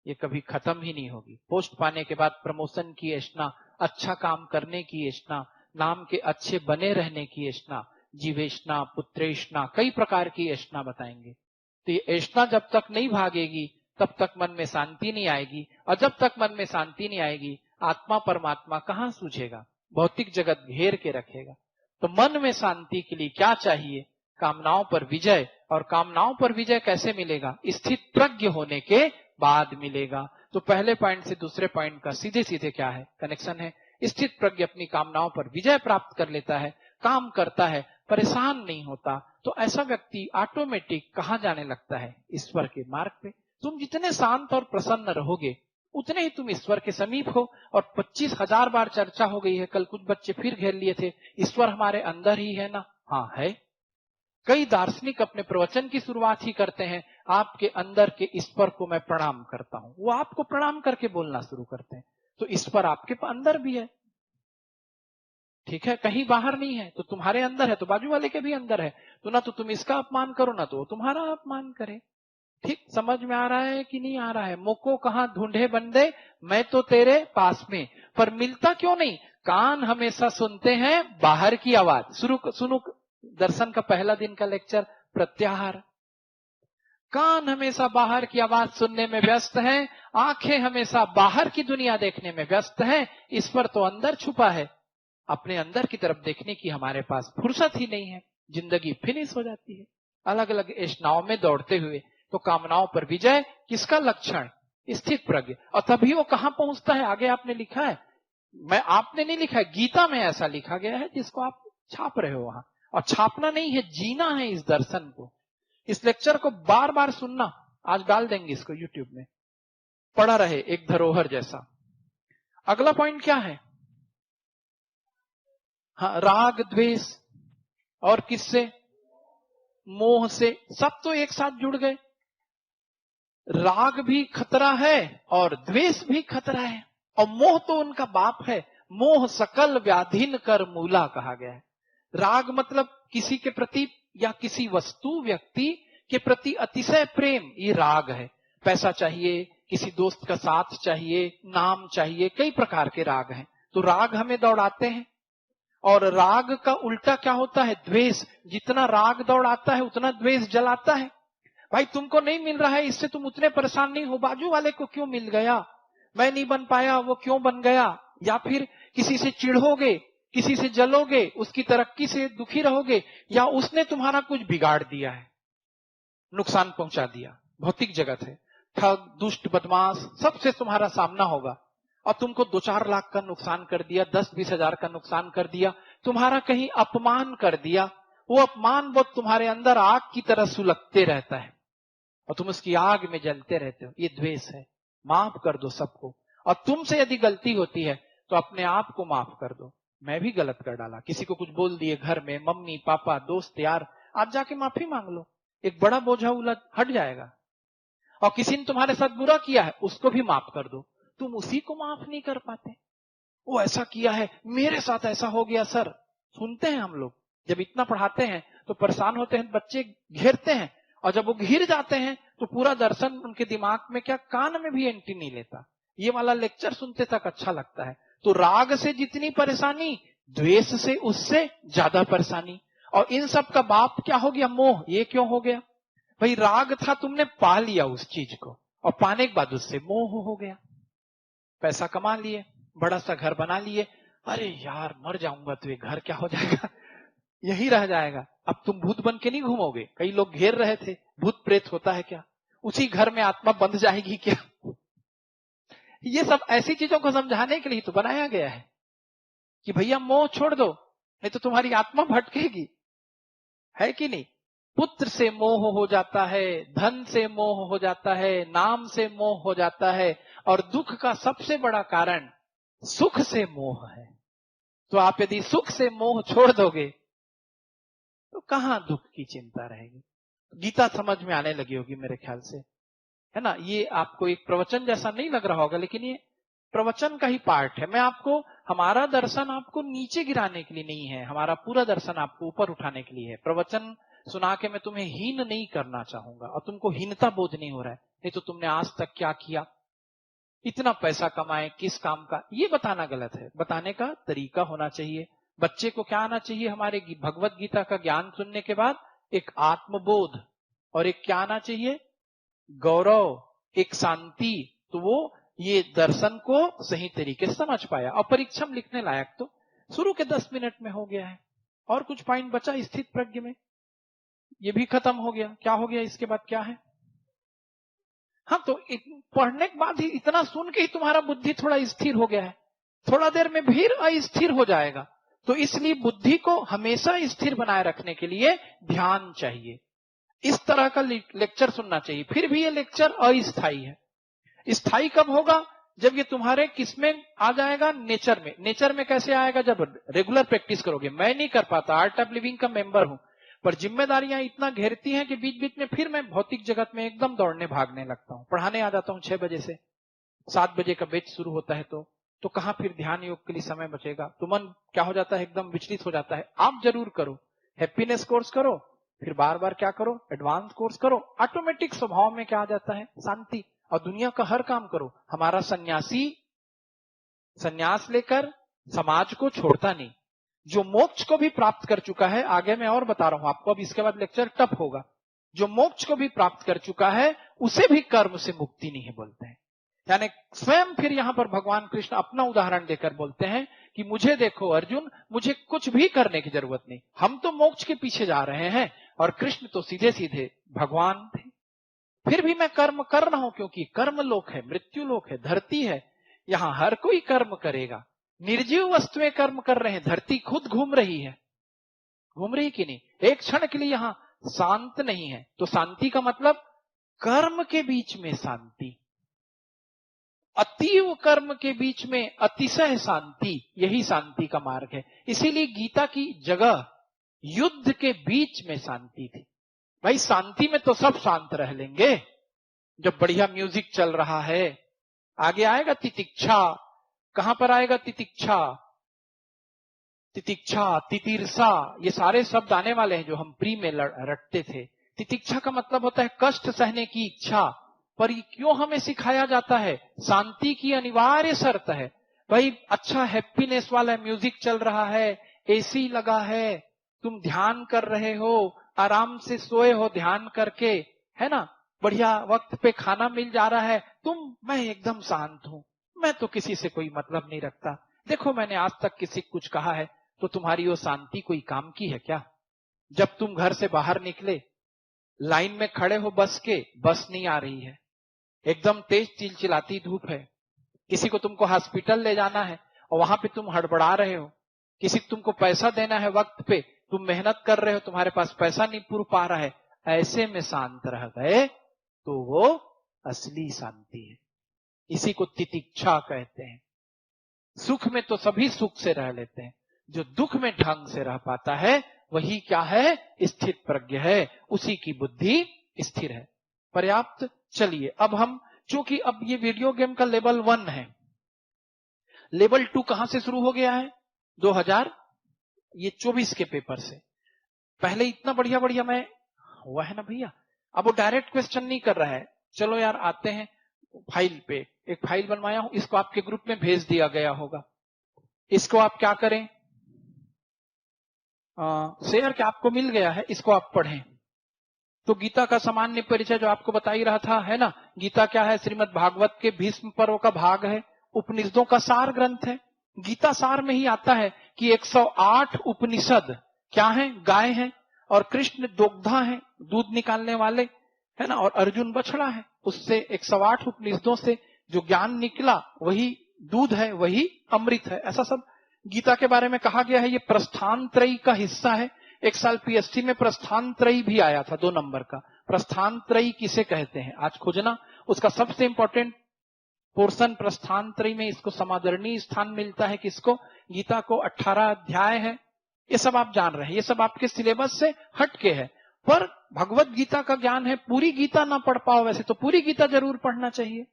ये कभी खत्म ही नहीं होगी। पोस्ट पाने के बाद प्रमोशन की एष्णा, अच्छा काम करने की एष्णा, नाम के अच्छे बने रहने की एष्णा, जीवेष्णा, पुत्रेष्णा, कई प्रकार की एष्णा बताएंगे। तो ये एष्णा जब तक नहीं भागेगी तब तक मन में शांति नहीं आएगी, और जब तक मन में शांति नहीं आएगी आत्मा परमात्मा कहां सूझेगा, भौतिक जगत घेर के रखेगा। तो मन में शांति के लिए क्या चाहिए? कामनाओं पर विजय। और कामनाओं पर विजय कैसे मिलेगा? स्थित प्रज्ञ होने के बाद मिलेगा। तो पहले पॉइंट से दूसरे पॉइंट का सीधे सीधे क्या है, कनेक्शन है। स्थित प्रज्ञ अपनी कामनाओं पर विजय प्राप्त कर लेता है, काम करता है, परेशान नहीं होता। तो ऐसा व्यक्ति ऑटोमेटिक कहां जाने लगता है? ईश्वर के मार्ग पे। तुम जितने शांत और प्रसन्न रहोगे उतने ही तुम ईश्वर के समीप हो। और 25,000 बार चर्चा हो गई है, कल कुछ बच्चे फिर घेर लिए थे, ईश्वर हमारे अंदर ही है ना? हाँ है। कई दार्शनिक अपने प्रवचन की शुरुआत ही करते हैं, आपके अंदर के ईश्वर को मैं प्रणाम करता हूं। वो आपको प्रणाम करके बोलना शुरू करते हैं। तो ईश्वर आपके अंदर भी है, ठीक है, कहीं बाहर नहीं है। तो तुम्हारे अंदर है तो बाजू वाले के भी अंदर है। तो ना तो तुम इसका अपमान करो, ना तो वो तुम्हारा अपमान करे। ठीक समझ में आ रहा है कि नहीं आ रहा है? मुको कहां ढूंढे बंदे, मैं तो तेरे पास में, पर मिलता क्यों नहीं? कान हमेशा सुनते हैं बाहर की आवाज। सुनो दर्शन का पहला दिन का लेक्चर, प्रत्याहार। कान हमेशा बाहर की आवाज सुनने में व्यस्त हैं, आंखें हमेशा बाहर की दुनिया देखने में व्यस्त हैं। ईश्वर तो अंदर छुपा है। अपने अंदर की तरफ देखने की हमारे पास फुर्सत ही नहीं है। जिंदगी फिनिश हो जाती है अलग अलग एष्णाओं में दौड़ते हुए। तो कामनाओं पर विजय किसका लक्षण? स्थित प्रज्ञ। और तभी वो कहां पहुंचता है? आगे आपने लिखा है, मैं आपने नहीं लिखा है, गीता में ऐसा लिखा गया है, जिसको आप छाप रहे हो वहां। और छापना नहीं है, जीना है इस दर्शन को। इस लेक्चर को बार बार सुनना। आज डाल देंगे इसको यूट्यूब में, पड़ा रहे एक धरोहर जैसा। अगला पॉइंट क्या है? हाँ, राग द्वेष। और किससे? मोह से। सब तो एक साथ जुड़ गए। राग भी खतरा है और द्वेष भी खतरा है, और मोह तो उनका बाप है। मोह सकल व्याधिन कर मूला कहा गया है। राग मतलब किसी के प्रति या किसी वस्तु व्यक्ति के प्रति अतिशय प्रेम, ये राग है। पैसा चाहिए, किसी दोस्त का साथ चाहिए, नाम चाहिए, कई प्रकार के राग हैं। तो राग हमें दौड़ाते हैं। और राग का उल्टा क्या होता है? द्वेष। जितना राग दौड़ाता है उतना द्वेष जलाता है। भाई तुमको नहीं मिल रहा है, इससे तुम उतने परेशान नहीं हो, बाजू वाले को क्यों मिल गया, मैं नहीं बन पाया, वो क्यों बन गया। या फिर किसी से चिढ़ोगे, किसी से जलोगे, उसकी तरक्की से दुखी रहोगे, या उसने तुम्हारा कुछ बिगाड़ दिया है, नुकसान पहुंचा दिया। भौतिक जगत है, ठग, दुष्ट, बदमाश, सबसे तुम्हारा सामना होगा। और तुमको 2-4 लाख का नुकसान कर दिया, 10-20 हजार का नुकसान कर दिया, तुम्हारा कहीं अपमान कर दिया। वो अपमान वो तुम्हारे अंदर आग की तरह सुलगते रहता है और तुम उसकी आग में जलते रहते हो। ये द्वेष है। माफ कर दो सबको। और तुमसे यदि गलती होती है तो अपने आप को माफ कर दो। मैं भी गलत कर डाला, किसी को कुछ बोल दिए घर में, मम्मी पापा दोस्त यार, आज जाके माफी मांग लो, एक बड़ा बोझा उलझ हट जाएगा। और किसी ने तुम्हारे साथ बुरा किया है, उसको भी माफ कर दो। तुम उसी को माफ नहीं कर पाते। वो ऐसा किया है, मेरे साथ ऐसा हो गया सर। सुनते हैं हम लोग, जब इतना पढ़ाते हैं तो परेशान होते हैं, बच्चे घेरते हैं, और जब वो घिर जाते हैं तो पूरा दर्शन उनके दिमाग में क्या, कान में भी एंट्री नहीं लेता। ये वाला लेक्चर सुनते तक अच्छा लगता है। तो राग से जितनी परेशानी, द्वेष से उससे ज्यादा परेशानी। और इन सब का बाप क्या हो गया? मोह। ये क्यों हो गया? भाई राग था, तुमने पा लिया उस चीज को, और पाने के बाद उससे मोह हो गया। पैसा कमा लिए, बड़ा सा घर बना लिए, अरे यार मर जाऊंगा तो ये घर क्या हो जाएगा, यही रह जाएगा। अब तुम भूत बन के नहीं घूमोगे। कई लोग घेर रहे थे, भूत प्रेत होता है क्या, उसी घर में आत्मा बंध जाएगी क्या। ये सब ऐसी चीजों को समझाने के लिए तो बनाया गया है कि भैया मोह छोड़ दो, नहीं तो तुम्हारी आत्मा भटकेगी, है कि नहीं। पुत्र से मोह हो जाता है, धन से मोह हो जाता है, नाम से मोह हो जाता है, और दुख का सबसे बड़ा कारण सुख से मोह है। तो आप यदि सुख से मोह छोड़ दोगे तो कहां दुख की चिंता रहेगी। गीता समझ में आने लगी होगी मेरे ख्याल से, है ना। ये आपको एक प्रवचन जैसा नहीं लग रहा होगा, लेकिन ये प्रवचन का ही पार्ट है। मैं आपको, हमारा दर्शन आपको नीचे गिराने के लिए नहीं है, हमारा पूरा दर्शन आपको ऊपर उठाने के लिए है। प्रवचन सुना के मैं तुम्हें हीन नहीं करना चाहूंगा, और तुमको हीनता बोध नहीं हो रहा है, नहीं तो तुमने आज तक क्या किया, इतना पैसा कमाए किस काम का, ये बताना गलत है। बताने का तरीका होना चाहिए। बच्चे को क्या आना चाहिए, हमारे भगवत गीता का ज्ञान सुनने के बाद एक आत्मबोध, और एक क्या आना चाहिए, गौरव, एक शांति। तो वो ये दर्शन को सही तरीके से समझ पाया। और परीक्षा में लिखने लायक तो शुरू के 10 मिनट में हो गया है। और कुछ पॉइंट बचा स्थित प्रज्ञ में, ये भी खत्म हो गया। क्या हो गया इसके बाद, क्या है? हाँ, तो पढ़ने के बाद ही, इतना सुन के ही तुम्हारा बुद्धि थोड़ा स्थिर हो गया है, थोड़ा देर में फिर अस्थिर हो जाएगा। तो इसलिए बुद्धि को हमेशा स्थिर बनाए रखने के लिए ध्यान चाहिए। इस तरह का लेक्चर सुनना चाहिए। फिर भी ये लेक्चर अस्थायी है। स्थायी कब होगा, जब ये तुम्हारे किसमें आ जाएगा, नेचर में। नेचर में कैसे आएगा, जब रेगुलर प्रैक्टिस करोगे। मैं नहीं कर पाता, आर्ट ऑफ लिविंग का मेंबर हूं, पर जिम्मेदारियां इतना घेरती हैं कि बीच बीच में फिर मैं भौतिक जगत में एकदम दौड़ने भागने लगता हूं। पढ़ाने आ जाता हूं 6 बजे से, 7 बजे का बैच शुरू होता है, तो कहां फिर ध्यान योग के लिए समय बचेगा। तो मन क्या हो जाता है, एकदम विचलित हो जाता है। आप जरूर करो, हैप्पीनेस कोर्स करो, फिर बार बार क्या करो, एडवांस कोर्स करो। ऑटोमेटिक स्वभाव में क्या आ जाता है, शांति। और दुनिया का हर काम करो। हमारा सन्यासी सन्यास लेकर समाज को छोड़ता नहीं, जो मोक्ष को भी प्राप्त कर चुका है। आगे मैं और बता रहा हूं आपको, अब इसके बाद लेक्चर टफ होगा। जो मोक्ष को भी प्राप्त कर चुका है, उसे भी कर्म से मुक्ति नहीं बोलते हैं। यानी स्वयं फिर यहां पर भगवान कृष्ण अपना उदाहरण देकर बोलते हैं कि मुझे देखो अर्जुन, मुझे कुछ भी करने की जरूरत नहीं, हम तो मोक्ष के पीछे जा रहे हैं, और कृष्ण तो सीधे सीधे भगवान थे। फिर भी मैं कर्म कर रहा हूं, क्योंकि कर्म लोक है, मृत्यु लोक है, धरती है, यहां हर कोई कर्म करेगा। निर्जीव वस्तुएं कर्म कर रहे हैं, धरती खुद घूम रही है, घूम रही कि नहीं, एक क्षण के लिए यहां शांत नहीं है। तो शांति का मतलब कर्म के बीच में शांति, अतीव कर्म के बीच में अतिशय शांति, यही शांति का मार्ग है। इसीलिए गीता की जगह युद्ध के बीच में शांति थी। भाई शांति में तो सब शांत रह लेंगे, जब बढ़िया म्यूजिक चल रहा है। आगे आएगा तितिक्षा, कहां पर आएगा तितिक्षा, तितिक्षा, तितिरसा, ये सारे शब्द आने वाले हैं जो हम प्री में रटते थे। तितिक्षा का मतलब होता है कष्ट सहने की इच्छा। पर क्यों हमें सिखाया जाता है, शांति की अनिवार्य शर्त है। भाई अच्छा हैप्पीनेस वाला म्यूजिक चल रहा है, एसी लगा है, तुम ध्यान कर रहे हो, आराम से सोए हो ध्यान करके, है ना, बढ़िया वक्त पे खाना मिल जा रहा है, मैं एकदम शांत हूं, मैं तो किसी से कोई मतलब नहीं रखता। देखो मैंने आज तक किसी को कुछ कहा है, तो तुम्हारी वो शांति कोई काम की है क्या? जब तुम घर से बाहर निकले, लाइन में खड़े हो बस के, बस नहीं आ रही है, एकदम तेज चिलचिलाती धूप है, किसी को तुमको हॉस्पिटल ले जाना है और वहां पे तुम हड़बड़ा रहे हो, किसी को तुमको पैसा देना है वक्त पे, तुम मेहनत कर रहे हो, तुम्हारे पास पैसा नहीं पूर पा रहा है, ऐसे में शांत रह गए तो वो असली शांति है। इसी को तितिक्षा कहते हैं। सुख में तो सभी सुख से रह लेते हैं, जो दुख में ढंग से रह पाता है वही क्या है, स्थित प्रज्ञ है, उसी की बुद्धि स्थिर है। पर्याप्त। चलिए अब हम, चूंकि अब ये वीडियो गेम का लेवल 1 है, लेवल 2 कहां से शुरू हो गया है, 2024 के पेपर से। पहले इतना बढ़िया बढ़िया मैं हुआ है ना भैया, अब वो डायरेक्ट क्वेश्चन नहीं कर रहा है। चलो यार आते हैं फाइल पे, एक फाइल बनवाया हूं, इसको आपके ग्रुप में भेज दिया गया होगा। इसको आप क्या करें, शेयर क्या आपको मिल गया है, इसको आप पढ़ें। तो गीता का सामान्य परिचय जो आपको बता ही रहा था, है ना, गीता क्या है, श्रीमद् भागवत के भीष्म पर्व का भाग है, उपनिषदों का सार ग्रंथ है। गीता सार में ही आता है कि 108 उपनिषद क्या है, गाय हैं, और कृष्ण दोग्धा है, दूध निकालने वाले, है ना, और अर्जुन बछड़ा है। उससे 108 उपनिषदों से जो ज्ञान निकला वही दूध है, वही अमृत है। ऐसा सब गीता के बारे में कहा गया है। ये प्रस्थान त्रयी का हिस्सा है। एक साल पीएसटी में प्रस्थान त्रयी भी आया था, 2 नंबर का। प्रस्थान त्रयी किसे कहते हैं आज खोजना, उसका सबसे इंपॉर्टेंट पोर्शन प्रस्थान त्रयी में, इसको समादरणीय स्थान मिलता है। किसको, गीता को। 18 अध्याय है, ये सब आप जान रहे हैं, ये सब आपके सिलेबस से हटके है। पर भगवत गीता का ज्ञान है, पूरी गीता ना पढ़ पाओ वैसे तो पूरी गीता जरूर पढ़ना चाहिए।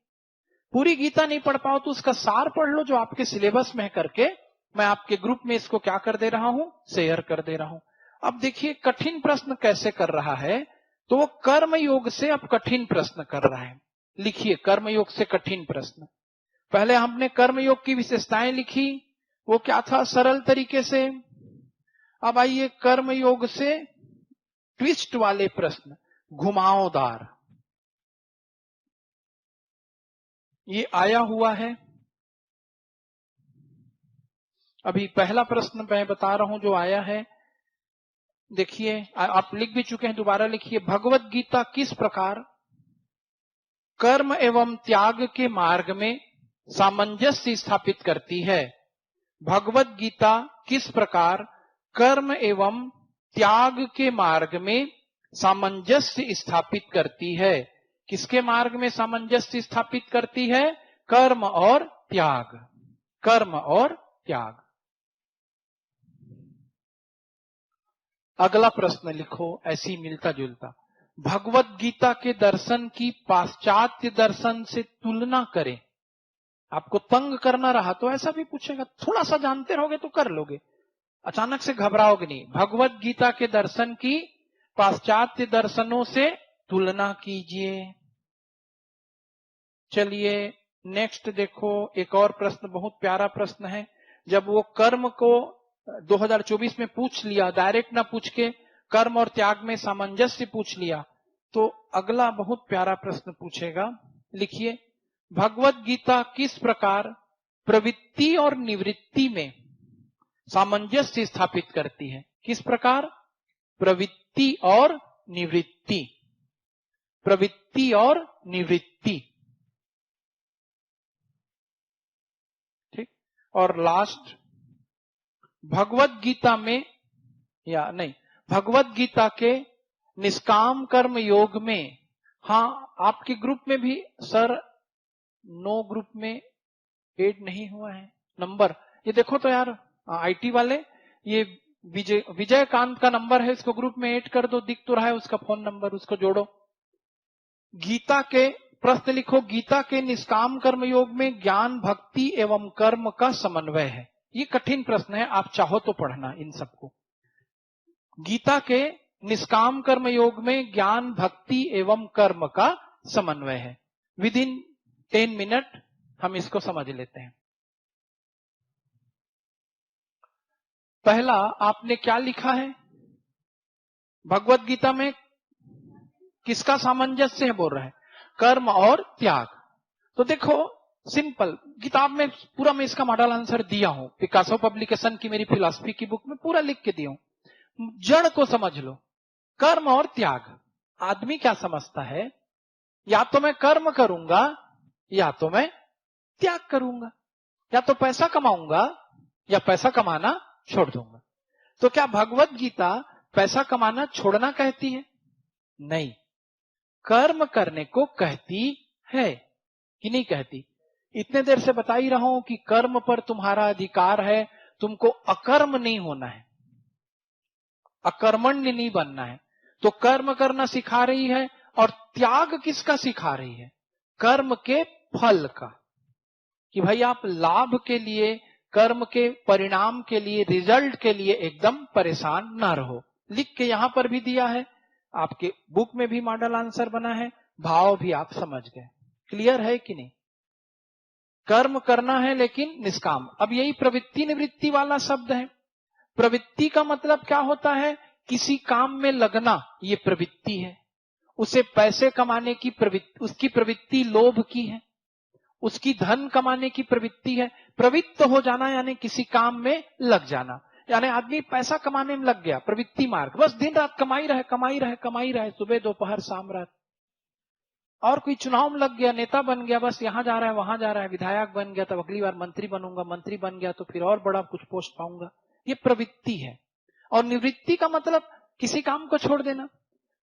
पूरी गीता नहीं पढ़ पाओ तो उसका सार पढ़ लो जो आपके सिलेबस में है करके मैं आपके ग्रुप में इसको क्या कर दे रहा हूं, शेयर कर दे रहा हूं। अब देखिए कठिन प्रश्न कैसे कर रहा है, तो वो कर्म योग से अब कठिन प्रश्न कर रहा है। लिखिए कर्म योग से कठिन प्रश्न। पहले हमने कर्म योग की विशेषताएं लिखी, वो क्या था सरल तरीके से। अब आइए कर्म योग से ट्विस्ट वाले प्रश्न, घुमावदार। ये आया हुआ है। अभी पहला प्रश्न मैं बता रहा हूं जो आया है, देखिए आप लिख भी चुके हैं, दोबारा लिखिए। भगवत गीता किस प्रकार कर्म एवं त्याग के मार्ग में सामंजस्य स्थापित करती है? भगवत गीता किस प्रकार कर्म एवं त्याग के मार्ग में सामंजस्य स्थापित करती है? किसके मार्ग में सामंजस्य स्थापित करती है? कर्म और त्याग, कर्म और त्याग। अगला प्रश्न लिखो ऐसी मिलता जुलता। भगवत गीता के दर्शन की पाश्चात्य दर्शन से तुलना करें। आपको तंग करना रहा तो ऐसा भी पूछेगा, थोड़ा सा जानते रहोगे तो कर लोगे, अचानक से घबराओगे नहीं। भगवत गीता के दर्शन की पाश्चात्य दर्शनों से तुलना कीजिए। चलिए नेक्स्ट देखो, एक और प्रश्न बहुत प्यारा प्रश्न है। जब वो कर्म को 2024 में पूछ लिया, डायरेक्ट ना पूछ के कर्म और त्याग में सामंजस्य पूछ लिया, तो अगला बहुत प्यारा प्रश्न पूछेगा। लिखिए भगवत गीता किस प्रकार प्रवृत्ति और निवृत्ति में सामंजस्य स्थापित करती है? किस प्रकार प्रवृत्ति और निवृत्ति, प्रवृत्ति और निवृत्ति। ठीक, और लास्ट भगवत गीता में या नहीं, भगवत गीता के निष्काम कर्म योग में, हाँ आपके ग्रुप में भी सर 9 ग्रुप में ऐड नहीं हुआ है नंबर, ये देखो तो यार आईटी वाले, ये विजयकांत का नंबर है, इसको ग्रुप में ऐड कर दो, दिख तो रहा है उसका फोन नंबर, उसको जोड़ो। गीता के प्रश्न लिखो, गीता के निष्काम कर्म योग में ज्ञान भक्ति एवं कर्म का समन्वय है। ये कठिन प्रश्न है, आप चाहो तो पढ़ना इन सबको। गीता के निष्काम कर्म योग में ज्ञान भक्ति एवं कर्म का समन्वय है। विद इन 10 मिनट हम इसको समझ लेते हैं। पहला आपने क्या लिखा है, भगवत गीता में किसका सामंजस्य है बोल रहा है? कर्म और त्याग। तो देखो सिंपल, किताब में पूरा मैं इसका मॉडल आंसर दिया हूं, पिकासो पब्लिकेशन की मेरी फिलॉसफी की बुक में पूरा लिख के दिया हूं। जड़ को समझ लो, कर्म और त्याग। आदमी क्या समझता है, या तो मैं कर्म करूंगा या तो मैं त्याग करूंगा, या तो पैसा कमाऊंगा या पैसा कमाना छोड़ दूंगा। तो क्या भगवत गीता पैसा कमाना छोड़ना कहती है? नहीं, कर्म करने को कहती है कि नहीं कहती? इतने देर से बता ही रहा हूं कि कर्म पर तुम्हारा अधिकार है, तुमको अकर्म नहीं होना है, अकर्मण्य नहीं बनना है। तो कर्म करना सिखा रही है, और त्याग किसका सिखा रही है? कर्म के फल का, कि भाई आप लाभ के लिए, कर्म के परिणाम के लिए, रिजल्ट के लिए एकदम परेशान ना रहो। लिख के यहां पर भी दिया है, आपके बुक में भी मॉडल आंसर बना है, भाव भी आप समझ गए। क्लियर है कि नहीं? कर्म करना है लेकिन निष्काम। अब यही प्रवृत्ति निवृत्ति वाला शब्द है। प्रवृत्ति का मतलब क्या होता है? किसी काम में लगना, ये प्रवृत्ति है। उसे पैसे कमाने की प्रवृत्ति, उसकी प्रवृत्ति लोभ की है, उसकी धन कमाने की प्रवृत्ति है। प्रवृत्त हो जाना यानी किसी काम में लग जाना, यानी आदमी पैसा कमाने में लग गया, प्रवृत्ति मार्ग, बस दिन रात कमाई रहे कमाई रहे कमाई रहे, सुबह दोपहर शाम रात। और कोई चुनाव में लग गया, नेता बन गया, बस यहां जा रहा है वहां जा रहा है, विधायक बन गया तो अगली बार मंत्री बनूंगा, मंत्री बन गया तो फिर और बड़ा कुछ पोस्ट पाऊंगा, ये प्रवृत्ति है। और निवृत्ति का मतलब किसी काम को छोड़ देना।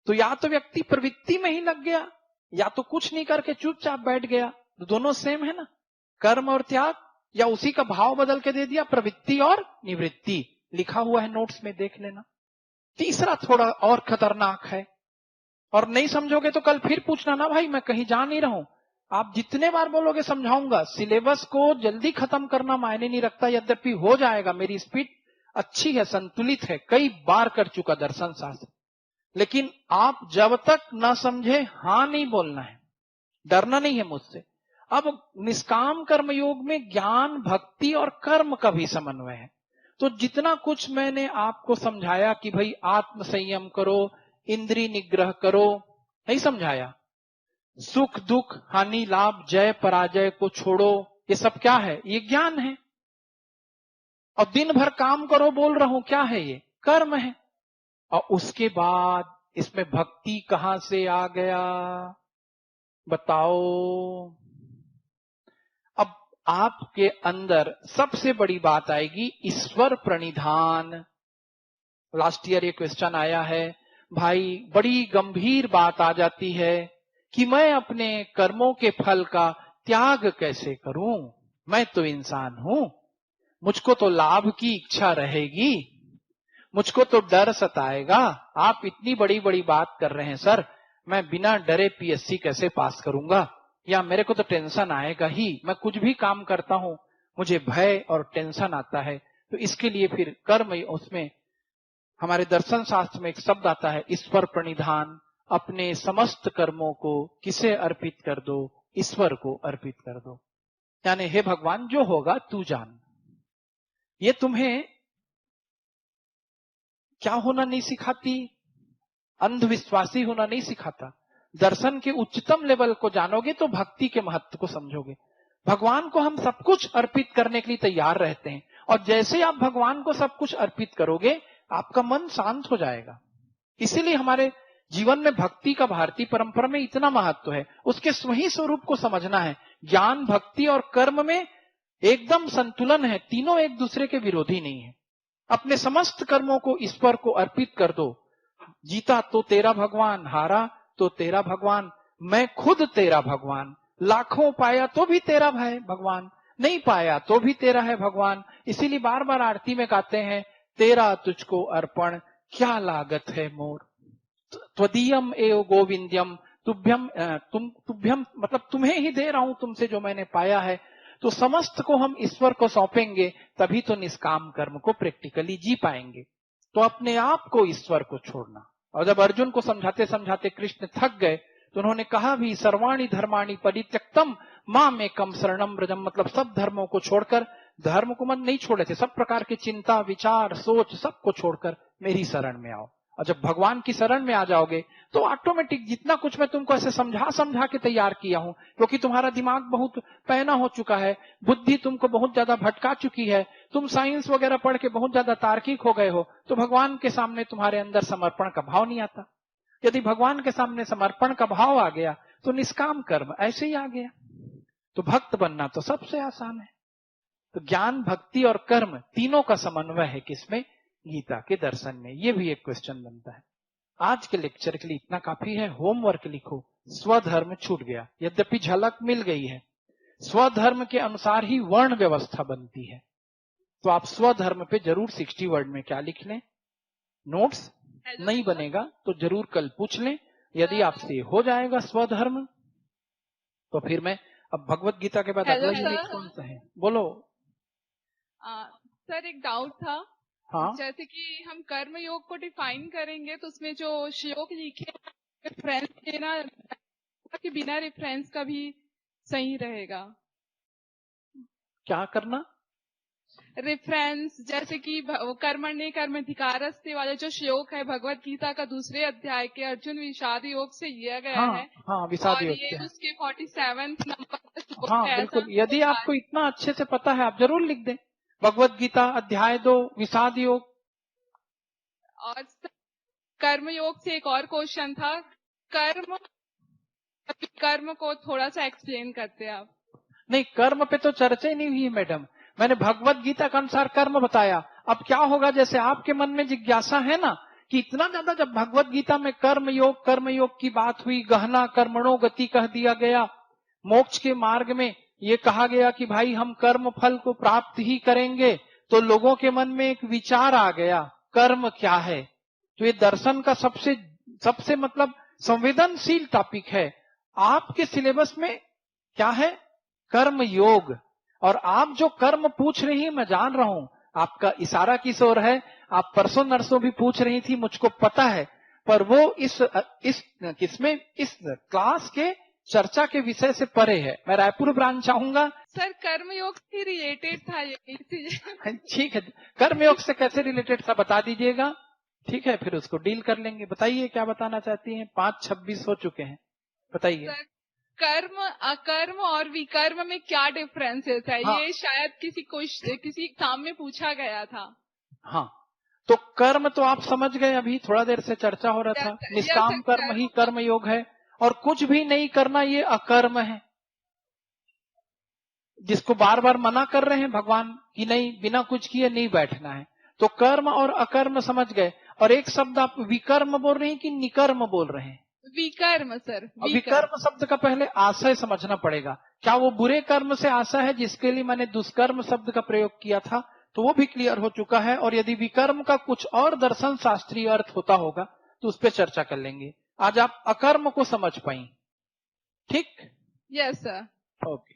तो या तो व्यक्ति प्रवृत्ति में ही लग गया, या तो कुछ नहीं करके चुपचाप बैठ गया, तो दोनों सेम है ना, कर्म और त्याग। या उसी का भाव बदल के दे दिया, प्रवृत्ति और निवृत्ति, लिखा हुआ है नोट्स में, देख लेना। तीसरा थोड़ा और खतरनाक है, और नहीं समझोगे तो कल फिर पूछना ना, भाई मैं कहीं जा नहीं रहा हूं, आप जितने बार बोलोगे समझाऊंगा, सिलेबस को जल्दी खत्म करना मायने नहीं रखता, यद्यपि हो जाएगा, मेरी स्पीड अच्छी है, संतुलित है, कई बार कर चुका दर्शन शास्त्र। लेकिन आप जब तक न समझे हाँ नहीं बोलना है, डरना नहीं है मुझसे। अब निष्काम कर्म योग में ज्ञान, भक्ति और कर्म का भी समन्वय है। तो जितना कुछ मैंने आपको समझाया कि भाई आत्म संयम करो, इंद्रिय निग्रह करो, नहीं समझाया, सुख दुख हानि लाभ जय पराजय को छोड़ो, ये सब क्या है? ये ज्ञान है। और दिन भर काम करो बोल रहा हूं, क्या है ये? कर्म है। और उसके बाद इसमें भक्ति कहां से आ गया बताओ? अब आपके अंदर सबसे बड़ी बात आएगी ईश्वर प्रणिधान। लास्ट ईयर ये क्वेश्चन आया है भाई, बड़ी गंभीर बात आ जाती है कि मैं अपने कर्मों के फल का त्याग कैसे करूं? मैं तो इंसान हूं, मुझको तो लाभ की इच्छा रहेगी, मुझको तो डर सताएगा। आप इतनी बड़ी बड़ी बात कर रहे हैं सर, मैं बिना डरे पीएससी कैसे पास करूंगा? या मेरे को तो टेंशन आएगा ही, मैं कुछ भी काम करता हूं मुझे भय और टेंशन आता है। तो इसके लिए फिर कर्म, उसमें हमारे दर्शन शास्त्र में एक शब्द आता है ईश्वर प्रणिधान। अपने समस्त कर्मों को किसे अर्पित कर दो? ईश्वर को अर्पित कर दो। यानी हे भगवान, जो होगा तू जान। ये तुम्हें क्या होना नहीं सिखाती? अंधविश्वासी होना नहीं सिखाता। दर्शन के उच्चतम लेवल को जानोगे तो भक्ति के महत्व को समझोगे। भगवान को हम सब कुछ अर्पित करने के लिए तैयार रहते हैं, और जैसे आप भगवान को सब कुछ अर्पित करोगे आपका मन शांत हो जाएगा। इसीलिए हमारे जीवन में भक्ति का भारतीय परंपरा में इतना महत्व है। उसके स्वही स्वरूप को समझना है। ज्ञान, भक्ति और कर्म में एकदम संतुलन है, तीनों एक दूसरे के विरोधी नहीं है। अपने समस्त कर्मों को ईश्वर को अर्पित कर दो। जीता तो तेरा भगवान, हारा तो तेरा भगवान, मैं खुद तेरा भगवान, लाखों पाया तो भी तेरा है भगवान, नहीं पाया तो भी तेरा है भगवान। इसीलिए बार बार आरती में गाते हैं, तेरा तुझको अर्पण क्या लागत है मोर, त्वदीयम एव गोविंद्यम तुभ्यम, मतलब तुम्हें ही दे रहा हूं, तुमसे जो मैंने पाया है। तो समस्त को हम ईश्वर को सौंपेंगे, तभी तो निष्काम कर्म को प्रैक्टिकली जी पाएंगे। तो अपने आप को ईश्वर को छोड़ना। और जब अर्जुन को समझाते समझाते कृष्ण थक गए तो उन्होंने कहा भी, सर्वाणि धर्माणि परित्यक्तम माम एकम शरणम व्रजम, मतलब सब धर्मों को छोड़कर, धर्म को मन नहीं छोड़े थे, सब प्रकार की चिंता विचार सोच सबको छोड़कर मेरी शरण में आओ। और जब भगवान की शरण में आ जाओगे तो ऑटोमेटिक जितना कुछ मैं तुमको ऐसे समझा समझा के तैयार किया हूं, क्योंकि तुम्हारा दिमाग बहुत पैना हो चुका है, बुद्धि तुमको बहुत ज्यादा भटका चुकी है, तुम साइंस वगैरह पढ़ के बहुत ज्यादा तार्किक हो गए हो, तो भगवान के सामने तुम्हारे अंदर समर्पण का भाव नहीं आता। यदि भगवान के सामने समर्पण का भाव आ गया तो निष्काम कर्म ऐसे ही आ गया। तो भक्त बनना तो सबसे आसान है। तो ज्ञान, भक्ति और कर्म तीनों का समन्वय है किसमें? गीता के दर्शन में। ये भी एक क्वेश्चन बनता है। आज के लेक्चर के लिए इतना काफी है। होमवर्क लिखो, स्वधर्म छूट गया, यद्यपि झलक मिल गई है। स्वधर्म के अनुसार ही वर्ण व्यवस्था बनती है। तो आप स्वधर्म पे जरूर 60 वर्ड में क्या लिख लें। नोट्स नहीं बनेगा तो जरूर कल पूछ लें। यदि आपसे हो जाएगा स्वधर्म तो फिर मैं, अब भगवत गीता के बाद अगला यूनिट कौन सा है? बोलो। सर एक डाउट था। हाँ, जैसे कि हम कर्म योग को डिफाइन करेंगे तो उसमें जो श्लोक लिखे रेफरेंस देना कि बिना रेफरेंस का भी सही रहेगा? क्या करना? रेफरेंस, जैसे कि कर्मण्ये कर्माधिकारस्ते वाले जो श्लोक है भगवत गीता का दूसरे अध्याय के, अर्जुन विषाद योग से लिया गया है। हाँ, विषाद और योग ये से। उसके 47 नंबर। हाँ बिल्कुल, यदि आपको इतना अच्छे से पता है आप जरूर लिख दें, भगवत गीता अध्याय 2 विषाद योग। और कर्म योग से एक और क्वेश्चन था, कर्म को थोड़ा सा एक्सप्लेन करते हैं आप। नहीं, कर्म पे तो चर्चा ही नहीं हुई मैडम। मैंने भगवत गीता के अनुसार कर्म बताया। अब क्या होगा, जैसे आपके मन में जिज्ञासा है ना कि इतना ज्यादा, जब भगवत गीता में कर्म योग की बात हुई, गहना कर्मणो गति कह दिया गया, मोक्ष के मार्ग में ये कहा गया कि भाई हम कर्म फल को प्राप्त ही करेंगे, तो लोगों के मन में एक विचार आ गया कर्म क्या है। तो ये दर्शन का सबसे मतलब संवेदनशील टॉपिक है। आपके सिलेबस में क्या है? कर्म योग। और आप जो कर्म पूछ रही हैं, मैं जान रहा हूं आपका इशारा किस ओर है। आप परसों नरसों भी पूछ रही थी, मुझको पता है, पर वो इस क्लास के चर्चा के विषय से परे है। मैं रायपुर ब्रांच चाहूंगा। सर कर्मयोग से रिलेटेड था ये, इसीलिए। ठीक है, कर्मयोग से कैसे रिलेटेड था बता दीजिएगा। ठीक है, फिर उसको डील कर लेंगे। बताइए क्या बताना चाहती हैं। 5:26 हो चुके हैं, बताइए। सर कर्म, अकर्म और विकर्म में क्या डिफरेंसेस है? हाँ ये शायद किसी एग्जाम में पूछा गया था। हाँ, तो कर्म तो आप समझ गए, अभी थोड़ा देर से चर्चा हो रहा था। यस निष्काम सर, कर्म ही कर्म योग है, और कुछ भी नहीं करना ये अकर्म है, जिसको बार बार मना कर रहे हैं भगवान कि नहीं, बिना कुछ किए नहीं बैठना है। तो कर्म और अकर्म समझ गए। और एक शब्द आप विकर्म बोल रहे हैं कि निकर्म बोल रहे हैं? विकर्म सर, और विकर्म। विकर्म शब्द का पहले आशय समझना पड़ेगा। क्या वो बुरे कर्म से आशय है, जिसके लिए मैंने दुष्कर्म शब्द का प्रयोग किया था? तो वो भी क्लियर हो चुका है। और यदि विकर्म का कुछ और दर्शन शास्त्रीय अर्थ होता होगा तो उस पर चर्चा कर लेंगे। आज आप अकर्म को समझ पाई। ठीक, यस सर। ओके।